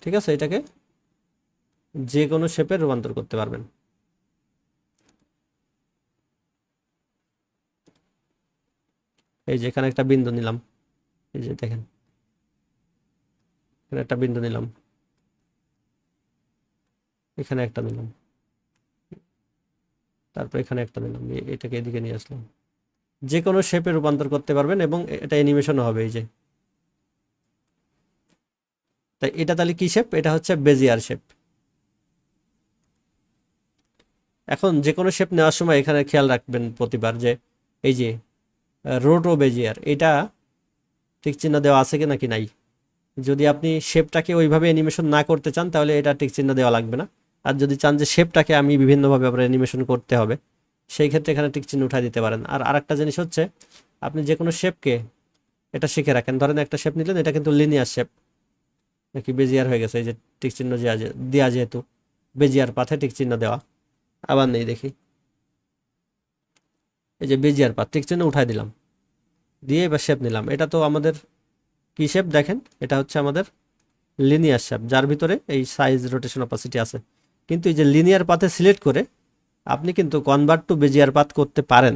ঠিক আছে, এটাকে যে কোনো শেপে রূপান্তর করতে পারবেন। এই যে এখানে একটা বিন্দু নিলাম, এই যে দেখেন এখানে একটা বিন্দু নিলাম, এখানে একটা নিলাম, তারপর এখানে একটা নিলাম, এটাকে এদিকে নিয়ে আসলাম। যে কোনো শেপে রূপান্তর করতে পারবেন এবং এটা অ্যানিমেশনও হবে। এই যে, তাই এটা তাহলে কি শেপ? এটা হচ্ছে বেজিয়ার শেপ। এখন যে কোনো শেপ নেওয়ার সময় এখানে খেয়াল রাখবেন প্রতিবার যে এই যে রোটো বেজিয়ার, এটা টিক চিহ্ন দেওয়া আছে কি নাকি নাই। যদি আপনি শেপটাকে ওইভাবে অ্যানিমেশন না করতে চান তাহলে এটা টিক চিহ্ন দেওয়া লাগবে না। আর যদি চান যে শেপটাকে আমি বিভিন্নভাবে আবার অ্যানিমেশন করতে হবে, সেই ক্ষেত্রে এখানে টিক চিহ্ন উঠাই দিতে পারেন। আর আরেকটা জিনিস হচ্ছে, আপনি যে কোনো শেপকে এটা শিখে রাখেন। ধরেন একটা শেপ নিলেন, এটা কিন্তু লিনিয়ার শেপ নাকি বেজিয়ার হয়ে গেছে, এই যে টিক চিহ্ন দেওয়া, যেহেতু বেজিয়ার পাথে টিক চিহ্ন দেওয়া, আবার নেই দেখি, এই যে বেজিয়ার পাথ টিক চিহ্ন উঠাই দিলাম, দিয়ে এবার শেপ নিলাম। এটা তো আমাদের কি শেপ দেখেন, এটা হচ্ছে আমাদের লিনিয়ার শেপ, যার ভিতরে এই সাইজ, রোটেশন, অপাসিটি আছে। কিন্তু এই যে লিনিয়ার পাথে সিলেক্ট করে আপনি কিন্তু কনভার্ট টু বেজিয়ার পাথ করতে পারেন।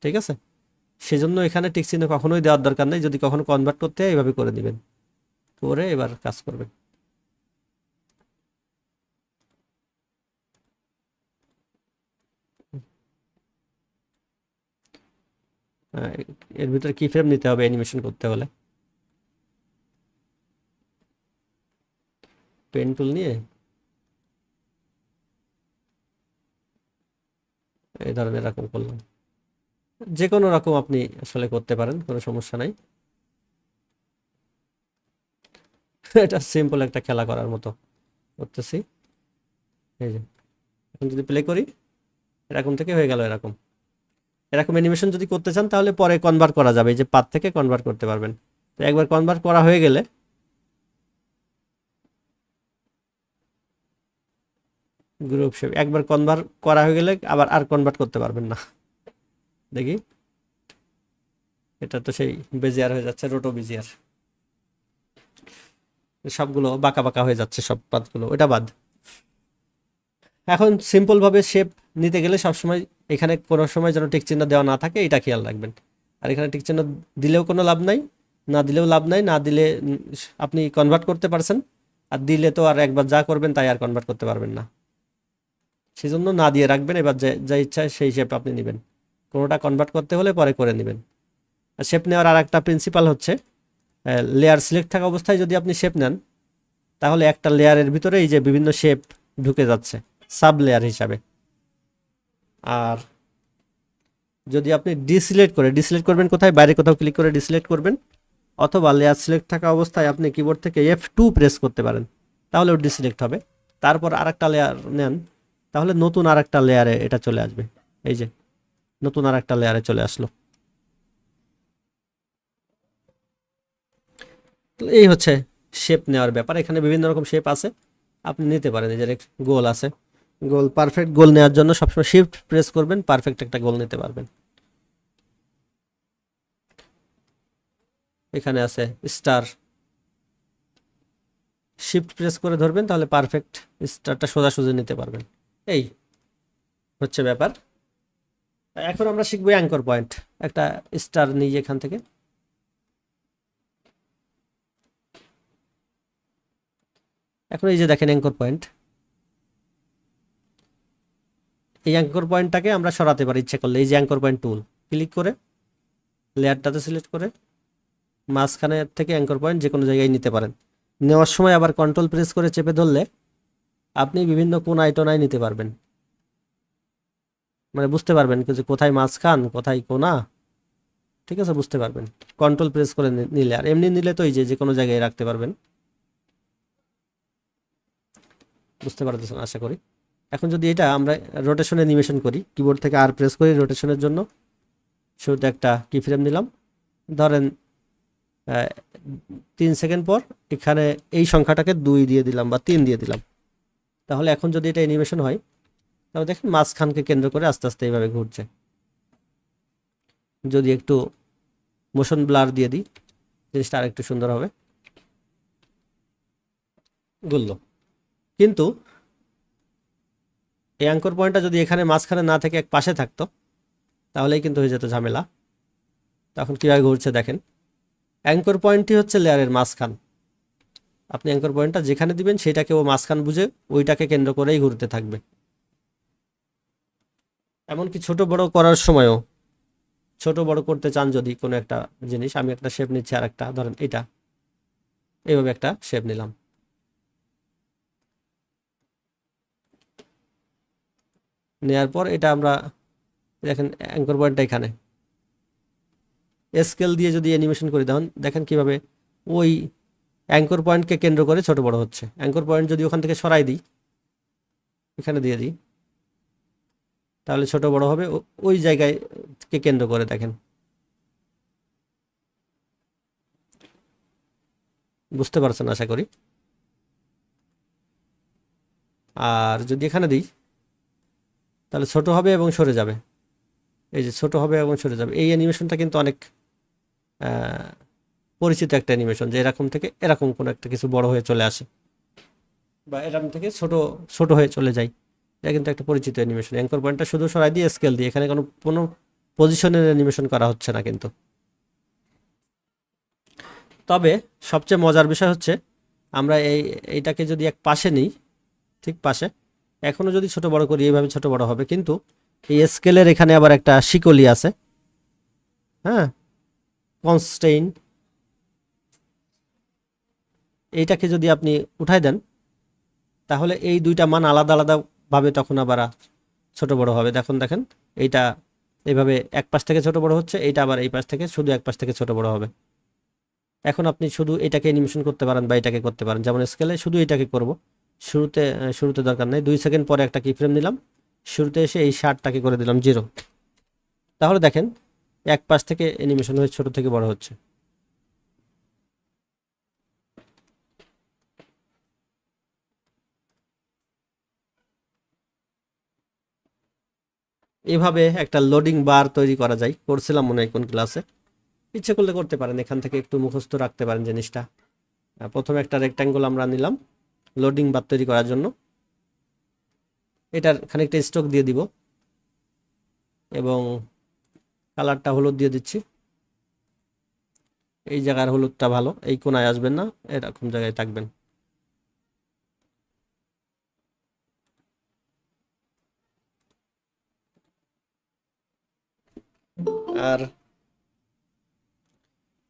ঠিক আছে, সেজন্য এখানে টিক চিহ্ন কখনোই দেওয়ার দরকার নেই। যদি কখনো কনভার্ট করতে হয় এইভাবে করে দিবেন, করে এবার কাজ করবেন। এর ভিতরে কি ফ্রেম নিতে হবে অ্যানিমেশন করতে হলে, পেন টুল নিয়ে এই ধরনের এরকম করলাম। যে কোনো রকম আপনি আসলে করতে পারেন, কোনো সমস্যা নাই। এটা সিম্পল একটা খেলা করার মতো করতেছি। এই যে এখন যদি প্লে করি, এরকম থেকে হয়ে গেল এরকম। এরকম অ্যানিমেশন যদি করতে চান তাহলে পরে কনভার্ট করা যাবে, এই যে পাথ থেকে কনভার্ট করতে পারবেন। তো একবার কনভার্ট করা হয়ে গেলে গ্রুপ শেপ, একবার কনভার্ট করা হয়ে গেলে আবার আর কনভার্ট করতে পারবেন না। দেখি, এটা তো সেই বেজিয়ার হয়ে যাচ্ছে, রোটো বেজিয়ার, সবগুলো বাঁকা বাঁকা হয়ে যাচ্ছে, সব পাতগুলো, ওটা বাদ। এখন সিম্পল ভাবে শেপ নিতে গেলে সবসময় এখানে কোনো সময় যেন টিক চিহ্ন দেওয়া না থাকে, এটা খেয়াল রাখবেন। আর এখানে টিক চিহ্ন দিলেও কোনো লাভ নাই, না দিলেও লাভ নাই। না দিলে আপনি কনভার্ট করতে পারছেন, আর দিলে তো আর একবার যা করবেন তাই আর কনভার্ট করতে পারবেন না। সেজন্য না দিয়ে রাখবেন, এবার যা ইচ্ছা সেই শেপ আপনি নেবেন। কোনোটা কনভার্ট করতে হলে পরে করে নেবেন। আর শেপ নেওয়ার আর একটা প্রিন্সিপাল হচ্ছে, লেয়ার সিলেক্ট থাকা অবস্থায় যদি আপনি শেপ নেন, তাহলে একটা লেয়ারের ভিতরে এই যে বিভিন্ন শেপ ঢুকে যাচ্ছে সাব লেয়ার হিসাবে। আর যদি আপনি ডিসিলেক্ট করবেন কোথায়, বাইরে কোথাও ক্লিক করে ডিসিলেক্ট করবেন, অথবা লেয়ার সিলেক্ট থাকা অবস্থায় আপনি কিবোর্ড থেকে F2 প্রেস করতে পারেন, তাহলেও ডিসিলেক্ট হবে। তারপর আরেকটা লেয়ার নেন, তাহলে নতুন আরেকটা লেয়ারে এটা চলে আসবে। এই যে নতুন আরেকটা লেয়ারে চলে আসলো। তো এই হচ্ছে শেপ নেওয়ার ব্যাপার। এখানে বিভিন্ন রকম শেপ আছে, আপনি নিতে পারেন। এই যে গোল আছে, গোল, পারফেক্ট গোল নেওয়ার জন্য সবসময় শিফট প্রেস করবেন, পারফেক্ট একটা গোল নিতে পারবেন। এখানে আছে স্টার, শিফট প্রেস করে ধরবেন, তাহলে পারফেক্ট স্টারটা সোজাসুজি নিতে পারবেন। এই হচ্ছে ব্যাপার। এখন আমরা শিখবো অ্যাঙ্কর পয়েন্ট। একটা স্টার নিই এখান থেকে, এখন এই যে দেখেন অ্যাঙ্কর পয়েন্ট, এই অ্যাঙ্কর পয়েন্টটাকে আমরা সরাতে পারি ইচ্ছে করলে। এই যে অ্যাঙ্কর পয়েন্ট টুল, ক্লিক করে লেয়ারটাতে সিলেক্ট করে মাঝখানে থেকে অ্যাঙ্কর পয়েন্ট যে কোনো জায়গায় নিতে পারেন। নেওয়ার সময় আবার কন্ট্রোল প্রেস করে চেপে ধরলে আপনি বিভিন্ন কোনায় টোনায় নিতে পারবেন, মানে বুঝতে পারবেন যে কোথায় মাঝখান কোথায় কোনা। ঠিক আছে, বুঝতে পারবেন কন্ট্রোল প্রেস করে নিলে। আর এমনি নিলে তো এই যে কোনো জায়গায় রাখতে পারবেন। বুঝতে পারতেছেন আশা করি। এখন যদি এটা আমরা রোটেশন অ্যানিমেশন করি, কিবোর্ড থেকে আর প্রেস করি রোটেশনের জন্য, শুরুতে একটা কি ফ্রেম নিলাম, ধরেন 3 সেকেন্ড পর এখানে এই সংখ্যাটাকে 2 দিয়ে দিলাম বা 3 দিয়ে দিলাম। তাহলে এখন যদি এটা অ্যানিমেশন হয় তাহলে দেখেন মাঝখানকে কেন্দ্র করে আস্তে আস্তে এইভাবে ঘুরছে। যদি একটু মোশন ব্লার দিয়ে দিই জিনিসটা আর একটু সুন্দর হবে। ঘুরলো, কিন্তু এই অ্যাঙ্কর পয়েন্টটা যদি এখানে মাঝখানে না থেকে এক পাশে থাকতো তাহলেই কিন্তু হয়ে যেত ঝামেলা। তখন কীভাবে ঘুরছে দেখেন, অ্যাঙ্কর পয়েন্টটি হচ্ছে লেয়ারের মাঝখান। আপনি অ্যাঙ্কর পয়েন্টটা যেখানে দিবেন সেটাকে ও মাঝখান বুঝে ওইটাকে কেন্দ্র করেই ঘুরতে থাকবে। এমনকি ছোট বড় করার সময়ও, ছোট বড় করতে চান যদি কোনো একটা জিনিস, আমি একটা শেপ নিচ্ছি, আর একটা ধরেন এটা, এইভাবে একটা শেপ নিলাম, নেওয়ার পর এটা আমরা দেখেন অ্যাঙ্কর পয়েন্টটা এখানে স্কেল দিয়ে যদি অ্যানিমেশন করি তখন দেখেন কিভাবে ওই অ্যাঙ্কর পয়েন্টকে কেন্দ্র করে ছোট বড় হচ্ছে। অ্যাঙ্কর পয়েন্ট যদি ওখান থেকে সরাই দিই, এখানে দিয়ে দিই, তাহলে ছোট বড় হবে ওই জায়গায়কে কেন্দ্র করে। দেখেন বুঝতে পারছেন আশা করি। আর যদি এখানে দিই তাহলে ছোট হবে এবং সরে যাবে। এই যে ছোট হবে এবং সরে যাবে, এই অ্যানিমেশনটা কিন্তু অনেক পরিচিত একটা অ্যানিমেশন, যে এরকম থেকে এরকম কোনো একটা কিছু বড় হয়ে চলে আসে বা এরকম থেকে ছোট ছোট হয়ে চলে যায়। এটা কিন্তু একটা পরিচিত অ্যানিমেশন। অ্যাঙ্কর পয়েন্টটা শুধু সরাই দিয়ে স্কেল দিয়ে, এখানে কোনো পজিশনের অ্যানিমেশন করা হচ্ছে না কিন্তু। তবে সবচেয়ে মজার বিষয় হচ্ছে আমরা এইটাকে যদি এক পাশে নিই, ঠিক পাশে, এখনও যদি ছোট বড় করি এইভাবে ছোট বড় হবে, কিন্তু এই স্কেলের এখানে আবার একটা শিকলি আছে, হ্যাঁ, কনস্ট্রেইন। এইটাকে যদি আপনি উঠাই দেন তাহলে এই দুইটা মান আলাদা আলাদাভাবে তখন আবার ছোট বড় হবে। দেখেন এইটা এইভাবে এক পাশ থেকে ছোট বড় হচ্ছে, এইটা আবার এই পাশ থেকে শুধু এক পাশ থেকে ছোট বড় হবে। এখন আপনি শুধু এটাকে অ্যানিমেশন করতে পারেন বা এটাকে করতে পারেন। যেমন স্কেলে শুধু এটাকে করব, শুরুতে দরকার নেই, 2 সেকেন্ড পরে একটা কি ফ্রেম নিলাম, শুরুতে এসে এই 60টাকে করে দিলাম 0। তাহলে দেখেন এক পাশ থেকে অ্যানিমেশন হয়ে ছোট থেকে বড় হচ্ছে। এভাবে একটা লোডিং বার তৈরি করা যায়, করছিলাম মনে হয় কোন ক্লাসে। ইচ্ছে করলে করতে পারেন, এখান থেকে একটু মুখস্থ রাখতে পারেন জিনিসটা। প্রথমে একটা রেক্ট্যাঙ্গল আমরা নিলাম লোডিং বার তৈরি করার জন্য, এটার খানিকটা স্ট্রোক দিয়ে দিব এবং কালারটা হলুদ দিয়ে দিচ্ছি। এই জায়গার হলুদটা ভালো, এই কোনায় আসবেন না, এরকম জায়গায় থাকবেন। আর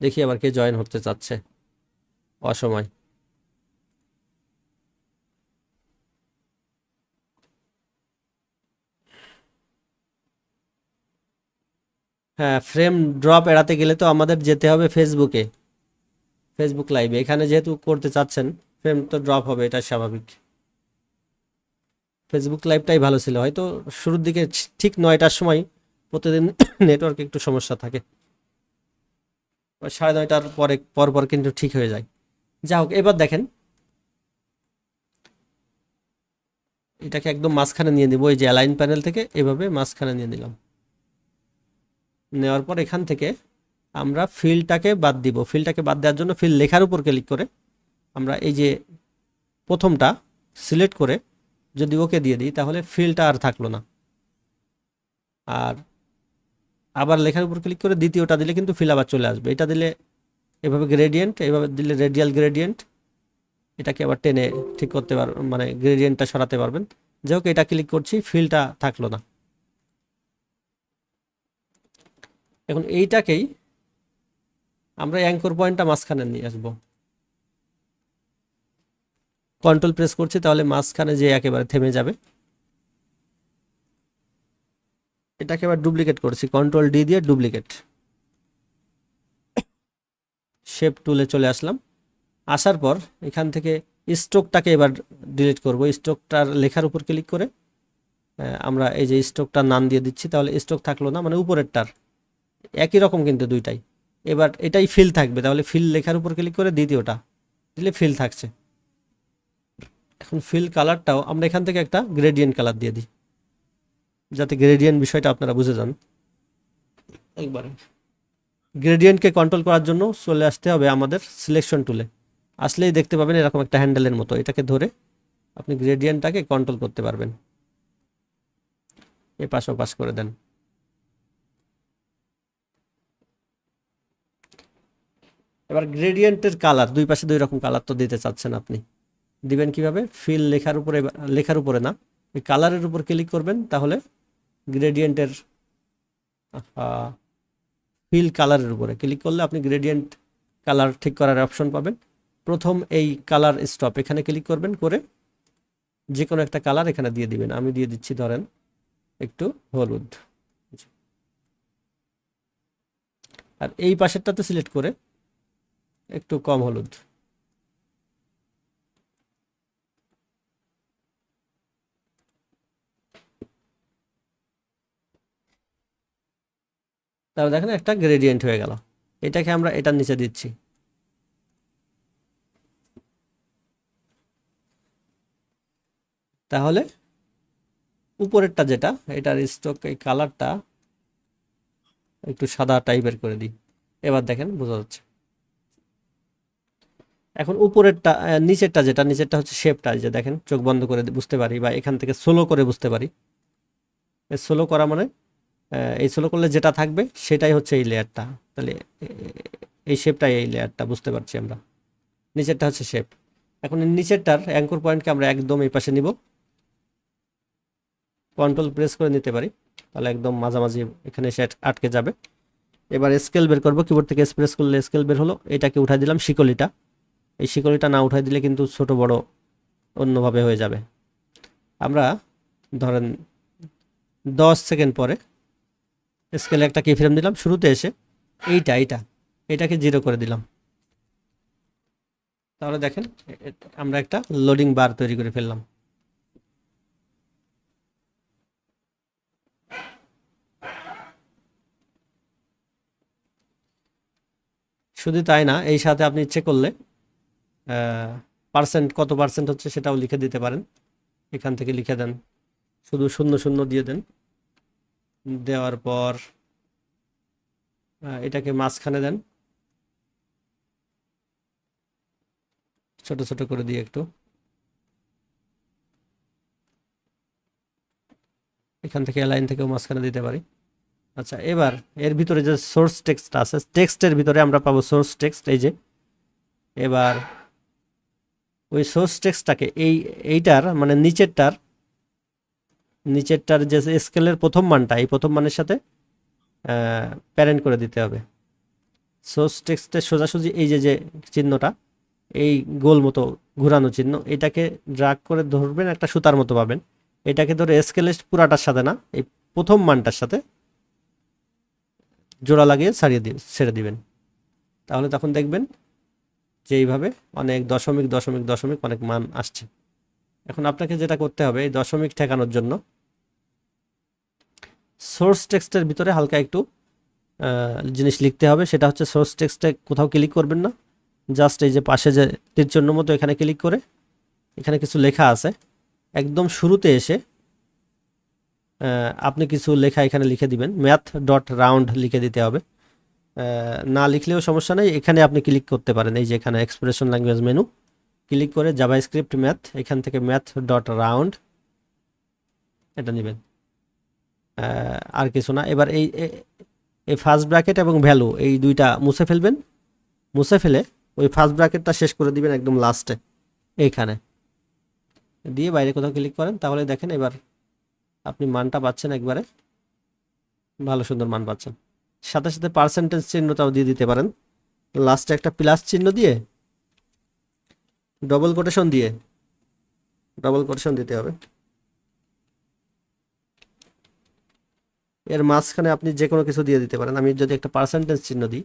দেখি আবার কে জয়েন হতে চাচ্ছে অসময়। হ্যাঁ, ফ্রেম ড্রপ এড়াতে গেলে তো আমাদের যেতে হবে ফেসবুকে, ফেসবুক লাইভে। এখানে যেহেতু করতে চাচ্ছেন ফ্রেম তো ড্রপ হবে, এটা স্বাভাবিক। ফেসবুক লাইভটাই ভালো ছিল, হয়তো শুরুর দিকে ঠিক 9টার সময় প্রতিদিন নেটওয়ার্কে একটু সমস্যা থাকে, 9:30টার পর কিন্তু ঠিক হয়ে যায়। যা হোক, এবার দেখেন এটাকে একদম মাঝখানে নিয়ে নিব, এই যে অ্যালাইন প্যানেল থেকে এভাবে মাঝখানে নিয়ে নিলাম। নেওয়ার পর এখান থেকে আমরা ফিলটাকে বাদ দিব। ফিলটাকে বাদ দেওয়ার জন্য ফিল লেখার উপর ক্লিক করে আমরা এই যে প্রথমটা সিলেক্ট করে যদি ওকে দিয়ে দিই তাহলে ফিলটা আর থাকলো না। আর আবার লেখার উপর ক্লিক করে দ্বিতীয়টা দিলে কিন্তু ফিল আবার চলে আসবে। এটা দিলে এভাবে গ্রেডিয়েন্ট, এভাবে দিলে রেডিয়াল গ্রেডিয়েন্ট, এটাকে আবার টেনে ঠিক করতে পারবেন, মানে গ্রেডিয়েন্টটা সরাতে পারবেন। যাই হোক, এটা ক্লিক করছি, ফিলটা থাকলো না। এখন এইটাকেই আমরা অ্যাঙ্কর পয়েন্টটা মাঝখানে নিয়ে আসবো। কন্ট্রোল প্রেস করছি, তাহলে মাঝখানে যে একেবারে থেমে যাবে। এটাকে এবার ডুপ্লিকেট করছি, কন্ট্রোল ডি দিয়ে ডুপ্লিকেট। শেপ টুলে চলে আসলাম। আসার পর এখান থেকে স্ট্রোকটাকে এবার ডিলিট করব। স্ট্রোকটার লেখার উপর ক্লিক করে আমরা এই যে স্ট্রোকটার নাম দিয়ে দিচ্ছি, তাহলে স্ট্রোক থাকলো না, মানে উপরেরটার একই রকম কিন্তু দুইটাই। এবার এটাই ফিল থাকবে, তাহলে ফিল লেখার উপর ক্লিক করে দ্বিতীয়টা দিলে ফিল থাকছে। এখন ফিল কালারটাও আমরা এখান থেকে একটা গ্রেডিয়েন্ট কালার দিয়ে দিই, যাতে গ্রেডিয়েন্ট বিষয়টা আপনারা বুঝে যান একবারে। গ্রেডিয়েন্টকে কন্ট্রোল করার জন্য চলে আসতে হবে আমাদের সিলেকশন টুলে। আসলেই দেখতে পাবেন এরকম একটা হ্যান্ডেলের মতো, এটাকে ধরে আপনি গ্রেডিয়েন্টটাকে কন্ট্রোল করতে পারবেন। এপাশ ওপাশ করে দেন। এবার গ্রেডিয়েন্টের কালার, দুই পাশে দুই রকম কালার তো দিতে চাচ্ছেন আপনি, দিবেন কিভাবে? ফিল লেখার উপরে না, ওই কালারের উপর ক্লিক করবেন, তাহলে গ্রেডিয়েন্টের ফিল কালারের উপরে ক্লিক করলে আপনি গ্রেডিয়েন্ট কালার ঠিক করার অপশন পাবেন। প্রথম এই কালার স্টপ এখানে ক্লিক করবেন, করে যে কোনো একটা কালার এখানে দিয়ে দিবেন। আমি দিয়ে দিচ্ছি ধরেন একটু হলুদ, আর এই পাশেরটাতে সিলেক্ট করে একটু কম হলুদ। তাহলে দেখেন একটা গ্রেডিয়েন্ট হয়ে গেল। এটাকে আমরা এটার নিচে দিচ্ছি। তাহলে উপরেরটা যেটা, এটার স্ট্রোক এই কালারটা একটু সাদা টাইপের করে দিই। এবার দেখেন বোঝা যাচ্ছে। এখন উপরেরটা নিচেরটা যেটা, নিচেরটা হচ্ছে শেপটা, যে দেখেন চোখ বন্ধ করে বুঝতে পারি, বা এখান থেকে স্লো করে বুঝতে পারি। স্লো করা মানে এই স্লো করলে যেটা থাকবে সেটাই হচ্ছে এই লেয়ারটা, তাহলে এই শেপটাই এই লেয়ারটা বুঝতে পারছি আমরা। নিচেরটা হচ্ছে শেপ। এখন এই নিচেরটার অ্যাঙ্কর পয়েন্টকে আমরা একদম এই পাশে নিব, কন্ট্রোল প্রেস করে নিতে পারি, তাহলে একদম মাঝামাঝি এখানে এসে আটকে যাবে। এবার স্কেল বের করবো, কিবোর্ড থেকে প্রেস করলে স্কেল বের হলো। এটাকে উঠাই দিলাম শিকলিটা। এই শিকলিটা না উঠাই দিলে কিন্তু ছোট বড় অন্যভাবে হয়ে যাবে। আমরা ধরেন 10 সেকেন্ড পরে স্কেলে একটা কি ফ্রেম দিলাম, শুরুতে এসে এটাকে 0 করে দিলাম। তাহলে দেখেন আমরা একটা লোডিং বার তৈরি করে ফেললাম। শুধু তাই না, এই সাথে আপনি ইচ্ছে করলে কত পার্সেন্ট হচ্ছে সেটাও লিখে দিতে পারেন। এখান থেকে লিখে দেন, শুধু 0 0 দিয়ে দেন। দেওয়ার পর এটাকে মাঝখানে দেন, ছোট ছোট করে দিয়ে একটু। এখান থেকে লাইন থেকেও মাঝখানে দিতে পারি। আচ্ছা, এবার এর ভিতরে যে সোর্স টেক্সট আছে, টেক্সটের ভিতরে আমরা পাবো সোর্স টেক্সট, এই যে। এবার ওই সোর্স টেক্সটটাকে এইটার মানে নিচেরটার যে স্কেলের প্রথম মানটা, এই প্রথম মানের সাথে প্যারেন্ট করে দিতে হবে। সোর্স টেক্সটের সোজাসুজি এই যে চিহ্নটা, এই গোল মতো ঘোরানো চিহ্ন, এটাকে ড্রাগ করে ধরবেন, একটা সুতার মতো পাবেন। এটাকে ধরে স্কেলের পুরাটার সাথে না, এই প্রথম মানটার সাথে জোড়া লাগিয়ে ছেড়ে দিবেন। তাহলে তখন দেখবেন যে এইভাবে অনেক দশমিক দশমিক দশমিক অনেক মান আসছে। এখন আপনাকে যেটা করতে হবে, এই দশমিক ঠেকানোর জন্য সোর্স টেক্সটের ভিতরে হালকা একটু জিনিস লিখতে হবে। সেটা হচ্ছে সোর্স টেক্সটে কোথাও ক্লিক করবেন না, জাস্ট এই যে পাশে যে তীর চিহ্ন মতো এখানে ক্লিক করে এখানে কিছু লেখা আছে, একদম শুরুতে এসে আপনি কিছু লেখা এখানে লিখে দিবেন। math.round লিখে দিতে হবে। না লিখলেও সমস্যা নেই, এখানে আপনি ক্লিক করতে পারেন। এই যে এখানে এক্সপ্রেশন ল্যাঙ্গুয়েজ মেনু, ক্লিক করে জাভাস্ক্রিপ্ট ম্যাথ, এখান থেকে math.round এটা নেবেন, আর কিছু না। এবার এই ফার্স্ট ব্র্যাকেট এবং ভ্যালু এই দুইটা মুছে ফেলবেন। মুছে ফেলে ওই ফার্স্ট ব্র্যাকেটটা শেষ করে দিবেন একদম লাস্টে, এইখানে দিয়ে বাইরে কোথাও ক্লিক করেন। তাহলে দেখেন এবার আপনি মানটা পাচ্ছেন, একবারে ভালো সুন্দর মান পাচ্ছেন। সাথে সাথে পার্সেন্টেজ চিহ্নটাও দিয়ে দিতে পারেন, লাস্টে একটা প্লাস চিহ্ন দিয়ে ডবল কোটেশন দিতে হবে। এর মাঝখানে আপনি যে কোনো কিছু দিয়ে দিতে পারেন। আমি যদি একটা পার্সেন্টেজ চিহ্ন দিই,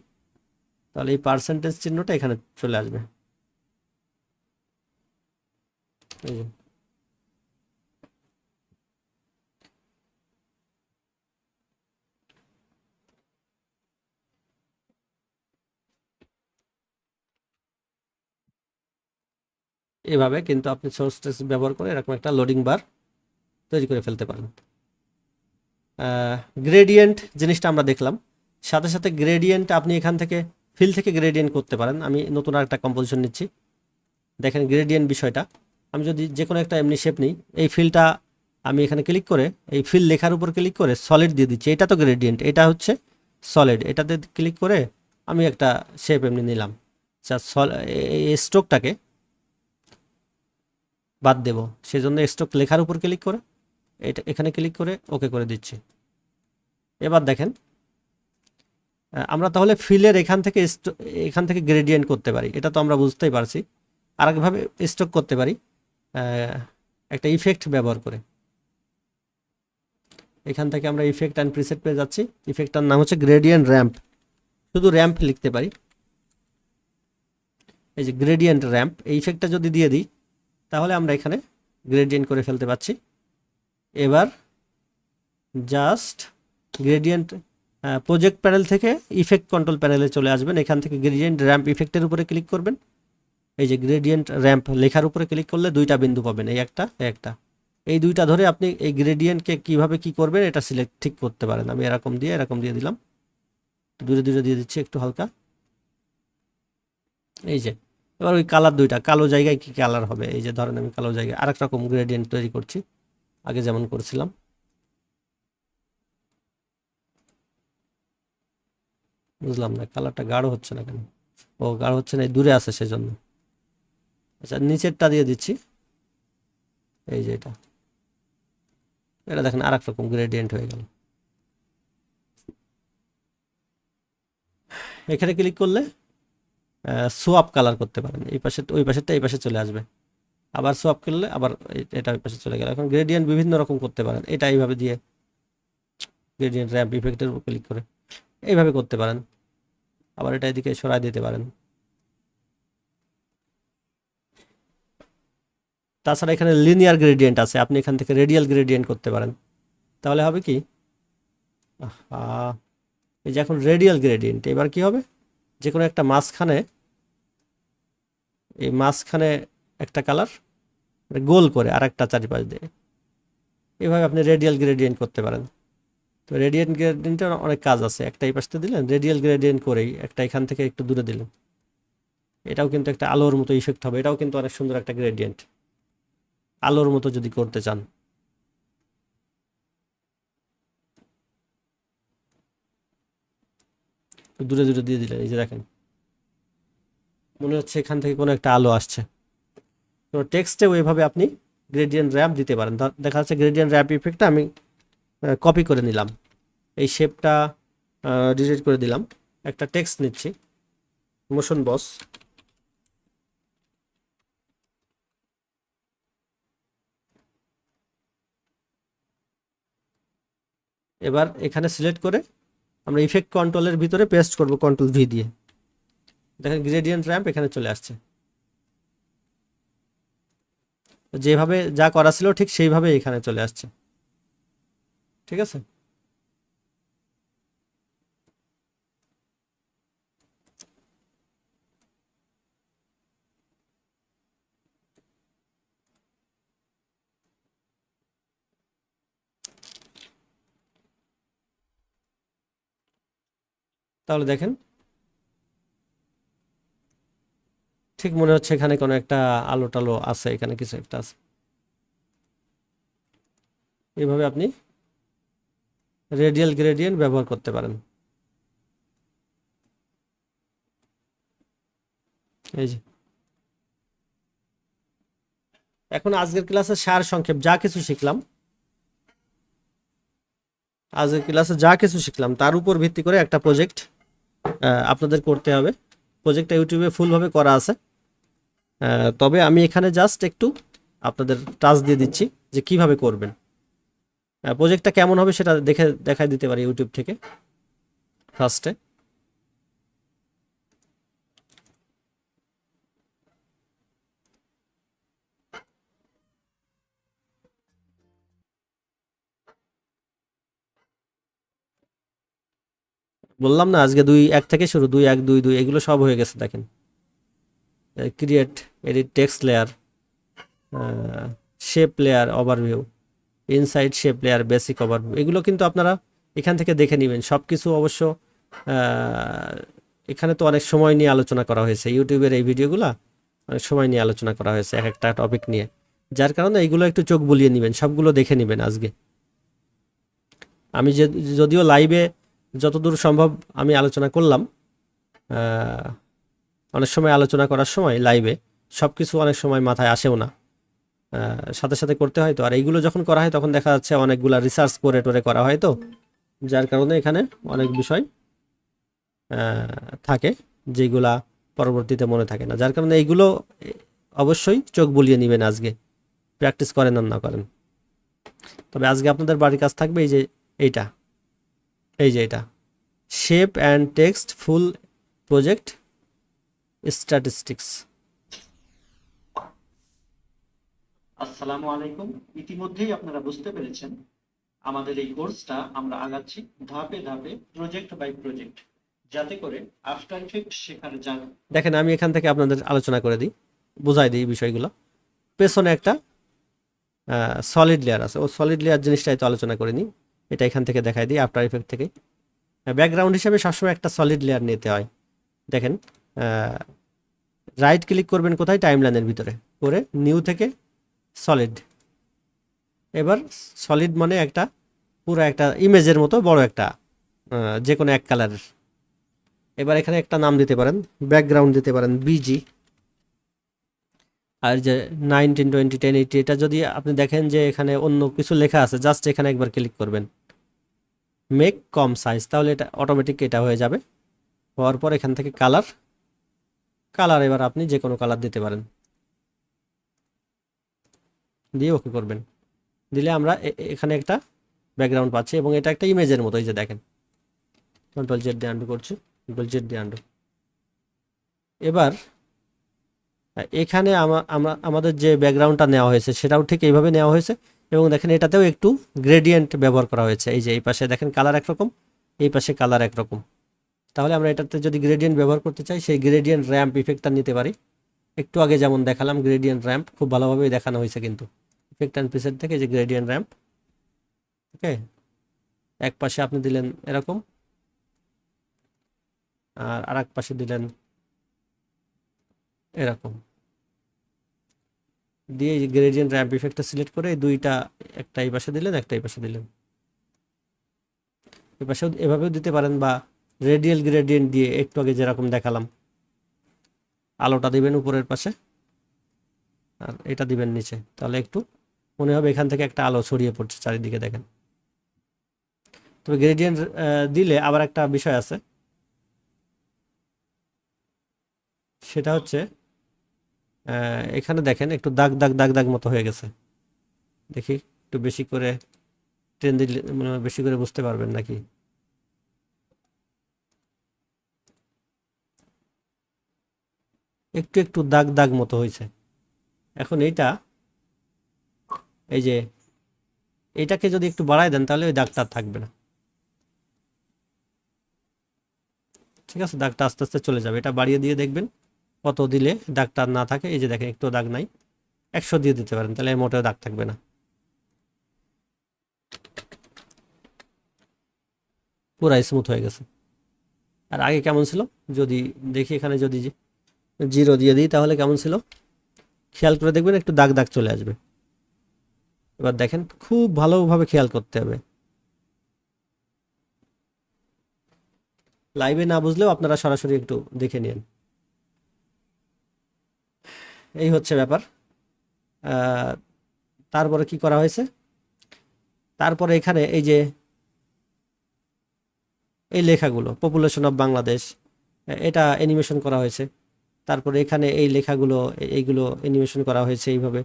তাহলে এই পার্সেন্টেজ চিহ্নটা এখানে চলে আসবে। এই যে এভাবে কিন্তু আপনি সোর্স টেক্সট ব্যবহার করে এরকম একটা লোডিং বার তৈরি করে ফেলতে পারেন। গ্রেডিয়েন্ট জিনিসটা আমরা দেখলাম, সাথে সাথে গ্রেডিয়েন্ট আপনি এখান থেকে ফিল থেকে গ্রেডিয়েন্ট করতে পারেন। আমি নতুন আরেকটা কম্পোজিশন নিচ্ছি, দেখেন গ্রেডিয়েন্ট বিষয়টা। আমি যদি যে কোনো একটা এমনি শেপ নিই, এই ফিলটা আমি এখানে ক্লিক করে এই ফিল লেখার উপর ক্লিক করে সলিড দিয়ে দিচ্ছি, এটা তো গ্রেডিয়েন্ট, এটা হচ্ছে সলিড। এটাতে ক্লিক করে আমি একটা শেপ এমনি নিলাম। আচ্ছা, এই স্ট্রোকটাকে বাদ দেব, সেজন্য স্ট্রোক লেখার উপর ক্লিক করে এটা এখানে ক্লিক করে ওকে করে দিচ্ছি। এবার দেখেন আমরা তাহলে ফিলের এখান থেকে গ্রেডিয়েন্ট করতে পারি, এটা তো আমরা বুঝতেই পারছি। আরেকভাবে স্ট্রোক করতে পারি একটা ইফেক্ট ব্যবহার করে। এখান থেকে আমরা ইফেক্ট অ্যান্ড প্রিসেট পেয়ে যাচ্ছি, ইফেক্টটার নাম হচ্ছে গ্রেডিয়েন্ট র্যাম্প, শুধু র্যাম্প লিখতে পারি। এই যে গ্রেডিয়েন্ট র্যাম্প, এই ইফেক্টটা যদি দিয়ে দিই তাহলে আমরা এখানে গ্রেডিয়েন্ট করে ফেলতে পারছি। এবার জাস্ট গ্রেডিয়েন্ট প্রজেক্ট প্যানেল থেকে ইফেক্ট কন্ট্রোল প্যানেলে চলে আসবেন, এখান থেকে গ্রেডিয়েন্ট র্যাম্প ইফেক্টের উপরে ক্লিক করবেন। এই যে গ্রেডিয়েন্ট র্যাম্প লেখার উপরে ক্লিক করলে দুইটা বিন্দু পাবেন, এই একটা, এই দুইটা ধরে আপনি এই গ্রেডিয়েন্টকে কিভাবে কি করবেন এটা সিলেক্ট ঠিক করতে পারেন। আমি এরকম দিয়ে দিলাম, দূরে দূরে দিয়ে দিচ্ছি একটু হালকা। এই যে এবার ওই কালার দুইটা, কালো জায়গায় কি কালার হবে, এই যে ধরেন আমি কালো জায়গায় আরেক রকম গ্রেডিয়েন্ট তৈরি করছি, আগে যেমন করছিলাম। বুঝলাম না কালারটা গাঢ় হচ্ছে না কেন, ও গাঢ় হচ্ছে না, দূরে আছে সেজন্য। আচ্ছা, নিচেরটা দিয়ে দিচ্ছি, এই যে এটা দেখেন আরেক রকম গ্রেডিয়েন্ট হয়ে গেল। এখানে ক্লিক করলে সোয়াপ কালার করতে পারেন, এই পাশে ওই পাশেরটা এই পাশে চলে আসবে, আবার সোয়াপ করলে আবার এটা ওই পাশে চলে গেল। এখন গ্রেডিয়েন্ট বিভিন্ন রকম করতে পারেন, এটা এইভাবে দিয়ে গ্রেডিয়েন্ট র্যাম্প ইফেক্টের উপর ক্লিক করে এইভাবে করতে পারেন, আবার এটা এদিকে সরাই দিতে পারেন। তাছাড়া এখানে লিনিয়ার গ্রেডিয়েন্ট আছে, আপনি এখান থেকে রেডিয়াল গ্রেডিয়েন্ট করতে পারেন। তাহলে হবে কি, এই যে এখন রেডিয়াল গ্রেডিয়েন্ট, এবার কি হবে, যে কোনো একটা মাঝখানে, এই মাঝখানে একটা কালার গোল করে আর একটা চারিপাশ দিয়ে, এভাবে আপনি রেডিয়াল গ্রেডিয়েন্ট করতে পারেন। তো রেডিয়াল গ্রেডিয়েন্টের অনেক কাজ আছে, একটা এই পাশে দিলেন রেডিয়াল গ্রেডিয়েন্ট করেই একটা এখান থেকে একটু দূরে দিলেন, এটাও কিন্তু একটা আলোর মতো ইফেক্ট হবে, এটাও কিন্তু অনেক সুন্দর একটা গ্রেডিয়েন্ট, আলোর মতো যদি করতে চান। দূরে দূরে দিয়ে দিলেন, এই যে দেখেন মনে হচ্ছে এখান থেকে কোনো একটা আলো আসছে। তো টেক্সটেও এইভাবে আপনি গ্রেডিয়েন্ট র্যাম্প দিতে পারেন। দেখা যাচ্ছে গ্রেডিয়েন্ট র্যাম্প ইফেক্টটা আমি কপি করে নিলাম, এই শেপটা ডিলিট করে দিলাম, একটা টেক্সট নিচ্ছি, মোশন বস, এবার এখানে সিলেক্ট করে আমরা ইফেক্ট কন্ট্রোলের ভিতরে পেস্ট করব কন্ট্রোল ভি দিয়ে, দেখেন গ্রেডিয়েন্ট র্যাম্প এখানে চলে আসছে। যেভাবে যা করা ছিল ঠিক সেইভাবে এখানে চলে আসছে, ঠিক আছে। তাহলে দেখেন ঠিক মনে হচ্ছে এখানে কোনো একটা আলো টালো আছে, এখানে কিছু একটা আছে। এইভাবে আপনি রেডিয়াল গ্রেডিয়েন্ট ব্যবহার করতে পারেন। এই যে এখন আজকের ক্লাসের সার সংক্ষেপ, যা কিছু শিখলাম আজকের ক্লাসে যা কিছু শিখলাম তার উপর ভিত্তি করে একটা প্রজেক্ট আপনাদের করতে হবে। প্রজেক্টটা ইউটিউবে ফুলভাবে করা আছে, তবে আমি এখানে জাস্ট একটু আপনাদের টাচ দিয়ে দিচ্ছি যে কিভাবে করবেন। প্রজেক্টটা কেমন হবে সেটা দেখাই দিতে পারি ইউটিউব থেকে। ফার্স্টে বললাম না আজকে 2-1 থেকে শুরু, 2-1-2-2 এগুলো সব হয়ে গেছে। দেখেন create, edit text layer, shape layer overview, inside shape layer basic overview, এগুলো কিন্তু আপনারা এখান থেকে দেখে নেবেন সব কিছু। অবশ্য এখানে তো অনেক সময় নিয়ে আলোচনা করা হয়েছে, ইউটিউবের এই ভিডিওগুলো অনেক সময় নিয়ে আলোচনা করা হয়েছে এক একটা টপিক নিয়ে, যার কারণে এইগুলো একটু চোখ বুলিয়ে নেবেন, সবগুলো দেখে নেবেন আজকে। আমি যদিও লাইভে যতদূর সম্ভব আমি আলোচনা করলাম, অনেক সময় আলোচনা করার সময় লাইভে সব কিছু অনেক সময় মাথায় আসেও না, সাথে সাথে করতে হয় তো। আর এইগুলো যখন করা হয় তখন দেখা যাচ্ছে অনেকগুলা রিসার্চ করে টোরে করা হয় তো, যার কারণে এখানে অনেক বিষয় থাকে যেগুলা পরবর্তীতে মনে থাকে না, যার কারণে এইগুলো অবশ্যই চোখ বুলিয়ে নেবেন আজকে, প্র্যাকটিস করেন আর না করেন। তবে আজকে আপনাদের বাড়ির কাজ থাকবে এই যে এইটা, এটা shape and text full project statistics. আসসালামু আলাইকুম। ইতিমধ্যেই আপনারা বুঝতে পেরেছেন আমাদের এই কোর্সটা আমরা আগাচ্ছি ধাপে ধাপে, প্রজেক্ট বাই প্রজেক্ট, যাতে করে আফটার ইফেক্ট শেখার জায়গা। দেখেন আমি এখান থেকে আপনাদের আলোচনা করে দিই, বুঝাই দিই বিষয়গুলো। পেছনে একটা সলিড লেয়ার আছে, ও সলিড লেয়ার জিনিসটাই তো আলোচনা করিনি, এটা এখান থেকে দেখাই দিই আফটার ইফেক্ট থেকে। ব্যাকগ্রাউন্ড হিসেবে সবসময় একটা সলিড লেয়ার নিতে হয়। দেখেন রাইট ক্লিক করবেন কোথায়, টাইমলাইনের ভিতরে, করে নিউ থেকে সলিড। এবার সলিড মানে একটা পুরো একটা ইমেজের মতো বড় একটা যে কোনো এক কালারের। এবার এখানে একটা নাম দিতে পারেন, ব্যাকগ্রাউন্ড দিতে পারেন বিজি। আর যে 19, 20, 10, 80, এটা যদি আপনি দেখেন যে এখানে অন্য কিছু লেখা আছে, জাস্ট এখানে একবার ক্লিক করবেন মেক কম সাইজ, তাহলে এটা অটোমেটিক এটা হয়ে যাবে। হওয়ার পর এখান থেকে কালার এবার আপনি যে কোনো কালার দিতে পারেন, দিয়ে ওকে করবেন। দিলে আমরা এখানে একটা ব্যাকগ্রাউন্ড পাচ্ছি এবং এটা একটা ইমেজের মতো। এই যে দেখেন, কন্ট্রোল জেড দিয়ে আন্ডু করছি, কন্ট্রোল জেড দিয়ে আন্ডু। এবার এখানে আমাদের যে ব্যাকগ্রাউন্ডটা নেওয়া হয়েছে সেটাও ঠিক এইভাবে নেওয়া হয়েছে, এবং দেখেন এটাতেও একটু গ্রেডিয়েন্ট ব্যবহার করা হয়েছে। এই যে এই পাশে দেখেন কালার একরকম, এই পাশে কালার একরকম। তাহলে আমরা এটাতে যদি গ্রেডিয়েন্ট ব্যবহার করতে চাই, সেই গ্রেডিয়েন্ট র্যাম্প ইফেক্টটা নিতে পারি। একটু আগে যেমন দেখালাম গ্রেডিয়েন্ট র্যাম্প, খুব ভালোভাবেই দেখানো হয়েছে কিন্তু ইফেক্ট অ্যান্ড প্রিসেট থেকে, যে গ্রেডিয়েন্ট র্যাম্প। ওকে, এক পাশে আপনি দিলেন এরকম, আর আরেক পাশে দিলেন এরকম, দিয়ে গ্রেডিয়েন্ট র্যাম্প ইফেক্টটা সিলেক্ট করে এই দুইটা, একটা এই পাশে দিলেন, একটা এই পাশে দিলেন। এই পাশেও এভাবেও দিতে পারেন, বা রেডিয়াল গ্রেডিয়েন্ট দিয়ে একটু আগে যেরকম দেখালাম, আলোটা দিবেন উপরের পাশে আর এটা দিবেন নিচে, তাহলে একটু মনে হবে এখান থেকে একটা আলো ছড়িয়ে পড়ছে চারিদিকে। দেখেন, তবে গ্রেডিয়েন্ট দিলে আবার একটা বিষয় আছে, সেটা হচ্ছে এখানে দেখেন একটু দাগ দাগ দাগ দাগ মতো হয়ে গেছে। দেখি একটু বেশি করে ট্রেন দিলে মনে হয় বেশি করে বুঝতে পারবেন নাকি। একটু একটু দাগ দাগ মতো হয়েছে। এখন এইটা, এই যে এইটাকে যদি একটু বাড়ায় দেন তাহলে ওই দাগটা থাকবে না। ঠিক আছে, দাগটা আস্তে আস্তে চলে যাবে। এটা বাড়িয়ে দিয়ে দেখবেন কত দিলে দাগটা না থাকে। এই যে দেখেন একটু দাগ নাই, 100 দিয়ে দিতে পারেন, তাহলে মোটেও দাগ থাকবে না, পুরাই স্মুথ হয়ে গেছে। আর আগে কেমন ছিল যদি দেখি, এখানে যদি 0 দিয়ে দিই তাহলে কেমন ছিল খেয়াল করে দেখবেন, একটু দাগ দাগ চলে আসবে। এবার দেখেন, খুব ভালোভাবে খেয়াল করতে হবে। লাইভে না বুঝলেও আপনারা সরাসরি একটু দেখে নিন। এই হচ্ছে ব্যাপার। তারপরে কি করা হয়েছে, তারপরে এখানে এই যে এই লেখাগুলো, পপুলেশন অফ বাংলাদেশ, এটা অ্যানিমেশন করা হয়েছে। তারপরে এখানে এই লেখাগুলো, এইগুলো অ্যানিমেশন করা হয়েছে এইভাবে।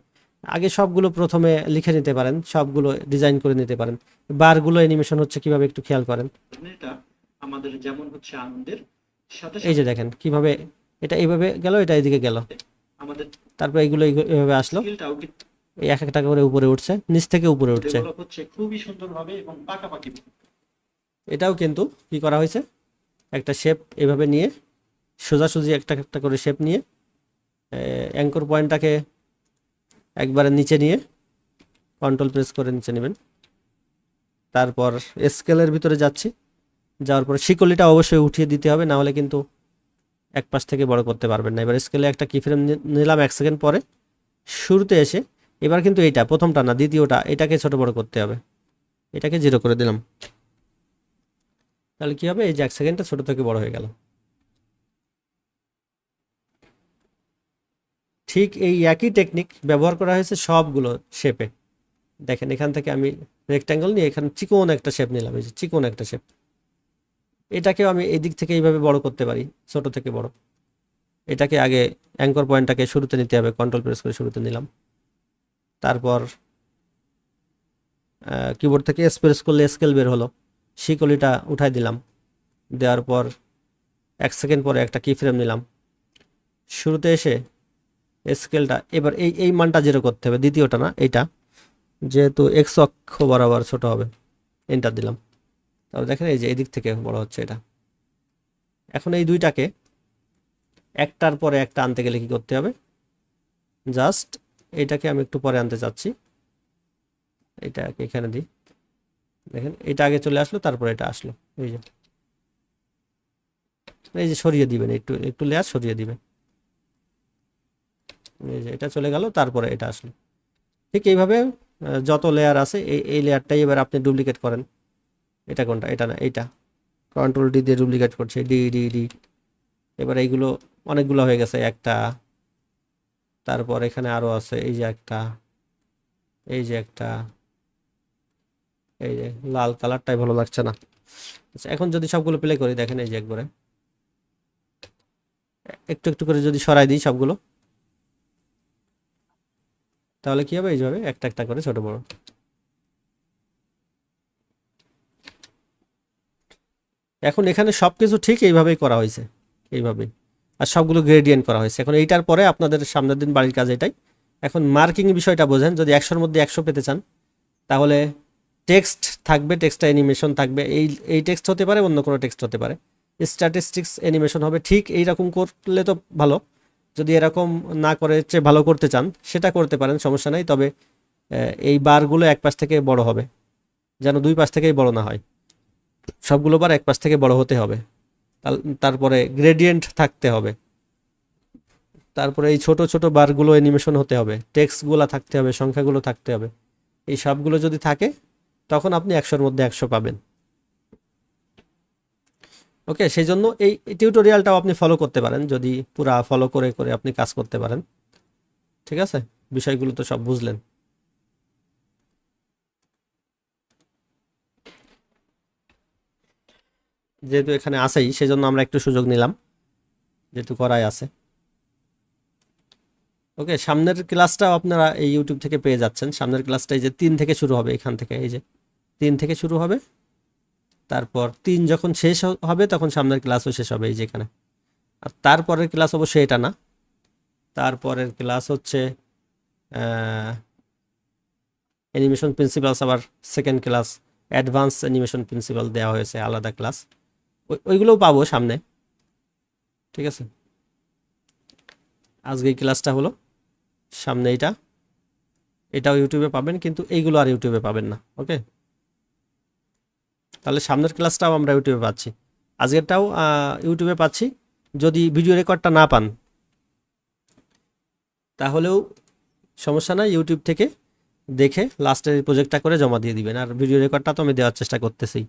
আগে সবগুলো প্রথমে লিখে নিতে পারেন, সবগুলো ডিজাইন করে নিতে পারেন। বারগুলো অ্যানিমেশন হচ্ছে কিভাবে একটু খেয়াল করেন। এটা আমাদের যেমন হচ্ছে আনন্দের সাথে এই যে দেখেন কিভাবে এটা এইভাবে গেল, এটা এইদিকে গেল, আমাদের তারপর এইগুলো এইভাবে আসলো, স্কিলটাও এই এক একটা করে উপরে উঠছে, নিচ থেকে উপরে উঠছে। ডেভেলপ হচ্ছে খুবই সুন্দরভাবে এবং পাকাপাকি। এটাও কিন্তু কি করা হয়েছে, একটা শেপ এভাবে নিয়ে সোজাসুজি একটা একটা করে শেপ নিয়ে অ্যাঙ্কর পয়েন্টটাকে একবারে নিচে নিয়ে কন্ট্রোল প্রেস করে নিচে নেবেন। তারপর স্কেলের ভিতরে যাচ্ছি, যাওয়ার পর শিকলিটা অবশ্যই উঠিয়ে দিতে হবে, না হলে কিন্তু এক পাশ থেকে বড় করতে পারবেন না। এবার স্কেলে একটা কিফ্রেম নিলাম 1 সেকেন্ড পরে, শুরুতে এসে এবার কিন্তু এইটা প্রথমটা না দ্বিতীয়টা, এটাকে ছোট বড় করতে হবে, এটাকে 0 করে দিলাম। তাহলে কি হবে, এই যে 1 সেকেন্ডটা ছোট থেকে বড় হয়ে গেল। ঠিক এই একই টেকনিক ব্যবহার করা হয়েছে সবগুলো শেপে। দেখেন এখান থেকে আমি রেক্ট্যাঙ্গেল নিয়ে এখানে চিকন একটা শেপ নিলাম, এই যে চিকন একটা শেপ, এটাকেও আমি এই দিক থেকে এইভাবে বড় করতে পারি, ছোট থেকে বড়। এটাকে আগে অ্যাঙ্কর পয়েন্টটাকে শুরুতে নিতে হবে, কন্ট্রোল প্রেস করে শুরুতে নিলাম। তারপর কিবোর্ড থেকে প্রেস করলে স্কেল বের হলো, শিকলিটা উঠাই দিলাম, দেওয়ার পর 1 সেকেন্ড পরে একটা কি ফ্রেম নিলাম, শুরুতে এসে স্কেলটা এবার এই মানটা 0 করতে হবে, দ্বিতীয়টা না এইটা, যেহেতু এক্স অক্ষ বরাবর ছোট হবে, এন্টার দিলাম। তারপর দেখেন এই যে এদিক থেকে বড় হচ্ছে এটা। এখন এই দুইটাকে একটার পরে একটা আনতে গেলে কি করতে হবে, জাস্ট এটাকে আমি একটু পরে আনতে চাচ্ছি, এটাকে এখানে দিই, দেখেন এটা আগে চলে আসলো, তারপরে এটা আসলো, এই যে সরিয়ে দিবেন, একটু একটু লেয়ার সরিয়ে দিবেন, এই যে এটা চলে গেল, তারপরে এটা আসলো। ঠিক এইভাবে যত লেয়ার আছে এই লেয়ারটাই এবার আপনি ডুপ্লিকেট করেন। এটা কোনটা, এটা না এইটা, কন্ট্রোল ডি দিয়ে ডুপ্লিকেট করছে, ডি ডি ডি। এবার এইগুলো অনেকগুলো হয়ে গেছে, একটা, তারপর এখানে আরো আছে, এই যে একটা, এই যে একটা, এই যে লাল কালারটাই ভালো লাগছে না। আচ্ছা এখন যদি সবগুলো প্লে করি, দেখেন এই যে একবারে একটু একটু করে যদি সরাই দিই সবগুলো, তাহলে কি হবে, এইভাবে একটা একটা করে ছোট বড়। এখন এখানে সবকিছু ঠিক এইভাবেই করা হয়েছে, এইভাবেই, আর সবগুলো গ্রেডিয়েন্ট করা হয়েছে। এখন এইটার পরে আপনাদের সামনের দিন বাড়ির কাজ এটাই। এখন মার্কিং বিষয়টা বোঝেন, যদি 100-র মধ্যে 100 পেতে চান, তাহলে টেক্সট থাকবে, টেক্সট অ্যানিমেশন থাকবে, এই টেক্সট হতে পারে, অন্য কোনো টেক্সট হতে পারে, স্ট্যাটিস্টিক্স অ্যানিমেশন হবে। ঠিক এইরকম করলে তো ভালো, যদি এরকম না করে চেয়ে ভালো করতে চান সেটা করতে পারেন, সমস্যা নাই। তবে এই বারগুলো এক পাশ থেকে বড় হবে, যেন দুই পাশ থেকেই বড় না হয়, সবগুলো বার এক পাশ থেকে বড় হতে হবে। তারপরে গ্রেডিয়েন্ট থাকতে হবে, তারপরে এই ছোট ছোট বারগুলো অ্যানিমেশন হতে হবে, টেক্সটগুলো থাকতে হবে, সংখ্যাগুলো থাকতে হবে। এই সবগুলো যদি থাকে তখন আপনি 100-র মধ্যে 100 পাবেন। ওকে, সেই জন্য এই টিউটোরিয়ালটাও আপনি ফলো করতে পারেন, যদি পুরা ফলো করে করে আপনি কাজ করতে পারেন। ঠিক আছে, বিষয়গুলো তো সব বুঝলেন। যেহেতু এখানে আছেই, সেজন্য আমরা একটু সুযোগ নিলাম, যেহেতু করাই আছে। ওকে, সামনের ক্লাসটাও আপনারা এই ইউটিউব থেকে পেয়ে যাচ্ছেন। সামনের ক্লাসটা এই যে 3 থেকে শুরু হবে, এখান থেকে এই যে 3 থেকে শুরু হবে, তারপর 3 যখন শেষ হবে তখন সামনের ক্লাসও শেষ হবে এই যে এখানে। আর তারপরের ক্লাস অবশ্যই এটা না, তারপরের ক্লাস হচ্ছে অ্যানিমেশন প্রিন্সিপালস, আবার second class advance animation principal দেওয়া হয়েছে, আলাদা ক্লাস, ওইগুলোও পাবো সামনে। ঠিক আছে, আজকে এই ক্লাসটা হলো, সামনে এটাও ইউটিউবে পাবেন, কিন্তু এইগুলো আর ইউটিউবে পাবেন না। ওকে, তাহলে সামনের ক্লাসটাও আমরা ইউটিউবে পাচ্ছি, আজকেরটাও ইউটিউবে পাচ্ছি। যদি ভিডিও রেকর্ডটা না পান তাহলেও সমস্যা নাই, ইউটিউব থেকে দেখে লাস্টের প্রজেক্টটা করে জমা দিয়ে দিবেন। আর ভিডিও রেকর্ডটা তো আমি দেওয়ার চেষ্টা করতেছি।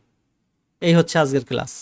এই হচ্ছে আজকের ক্লাস।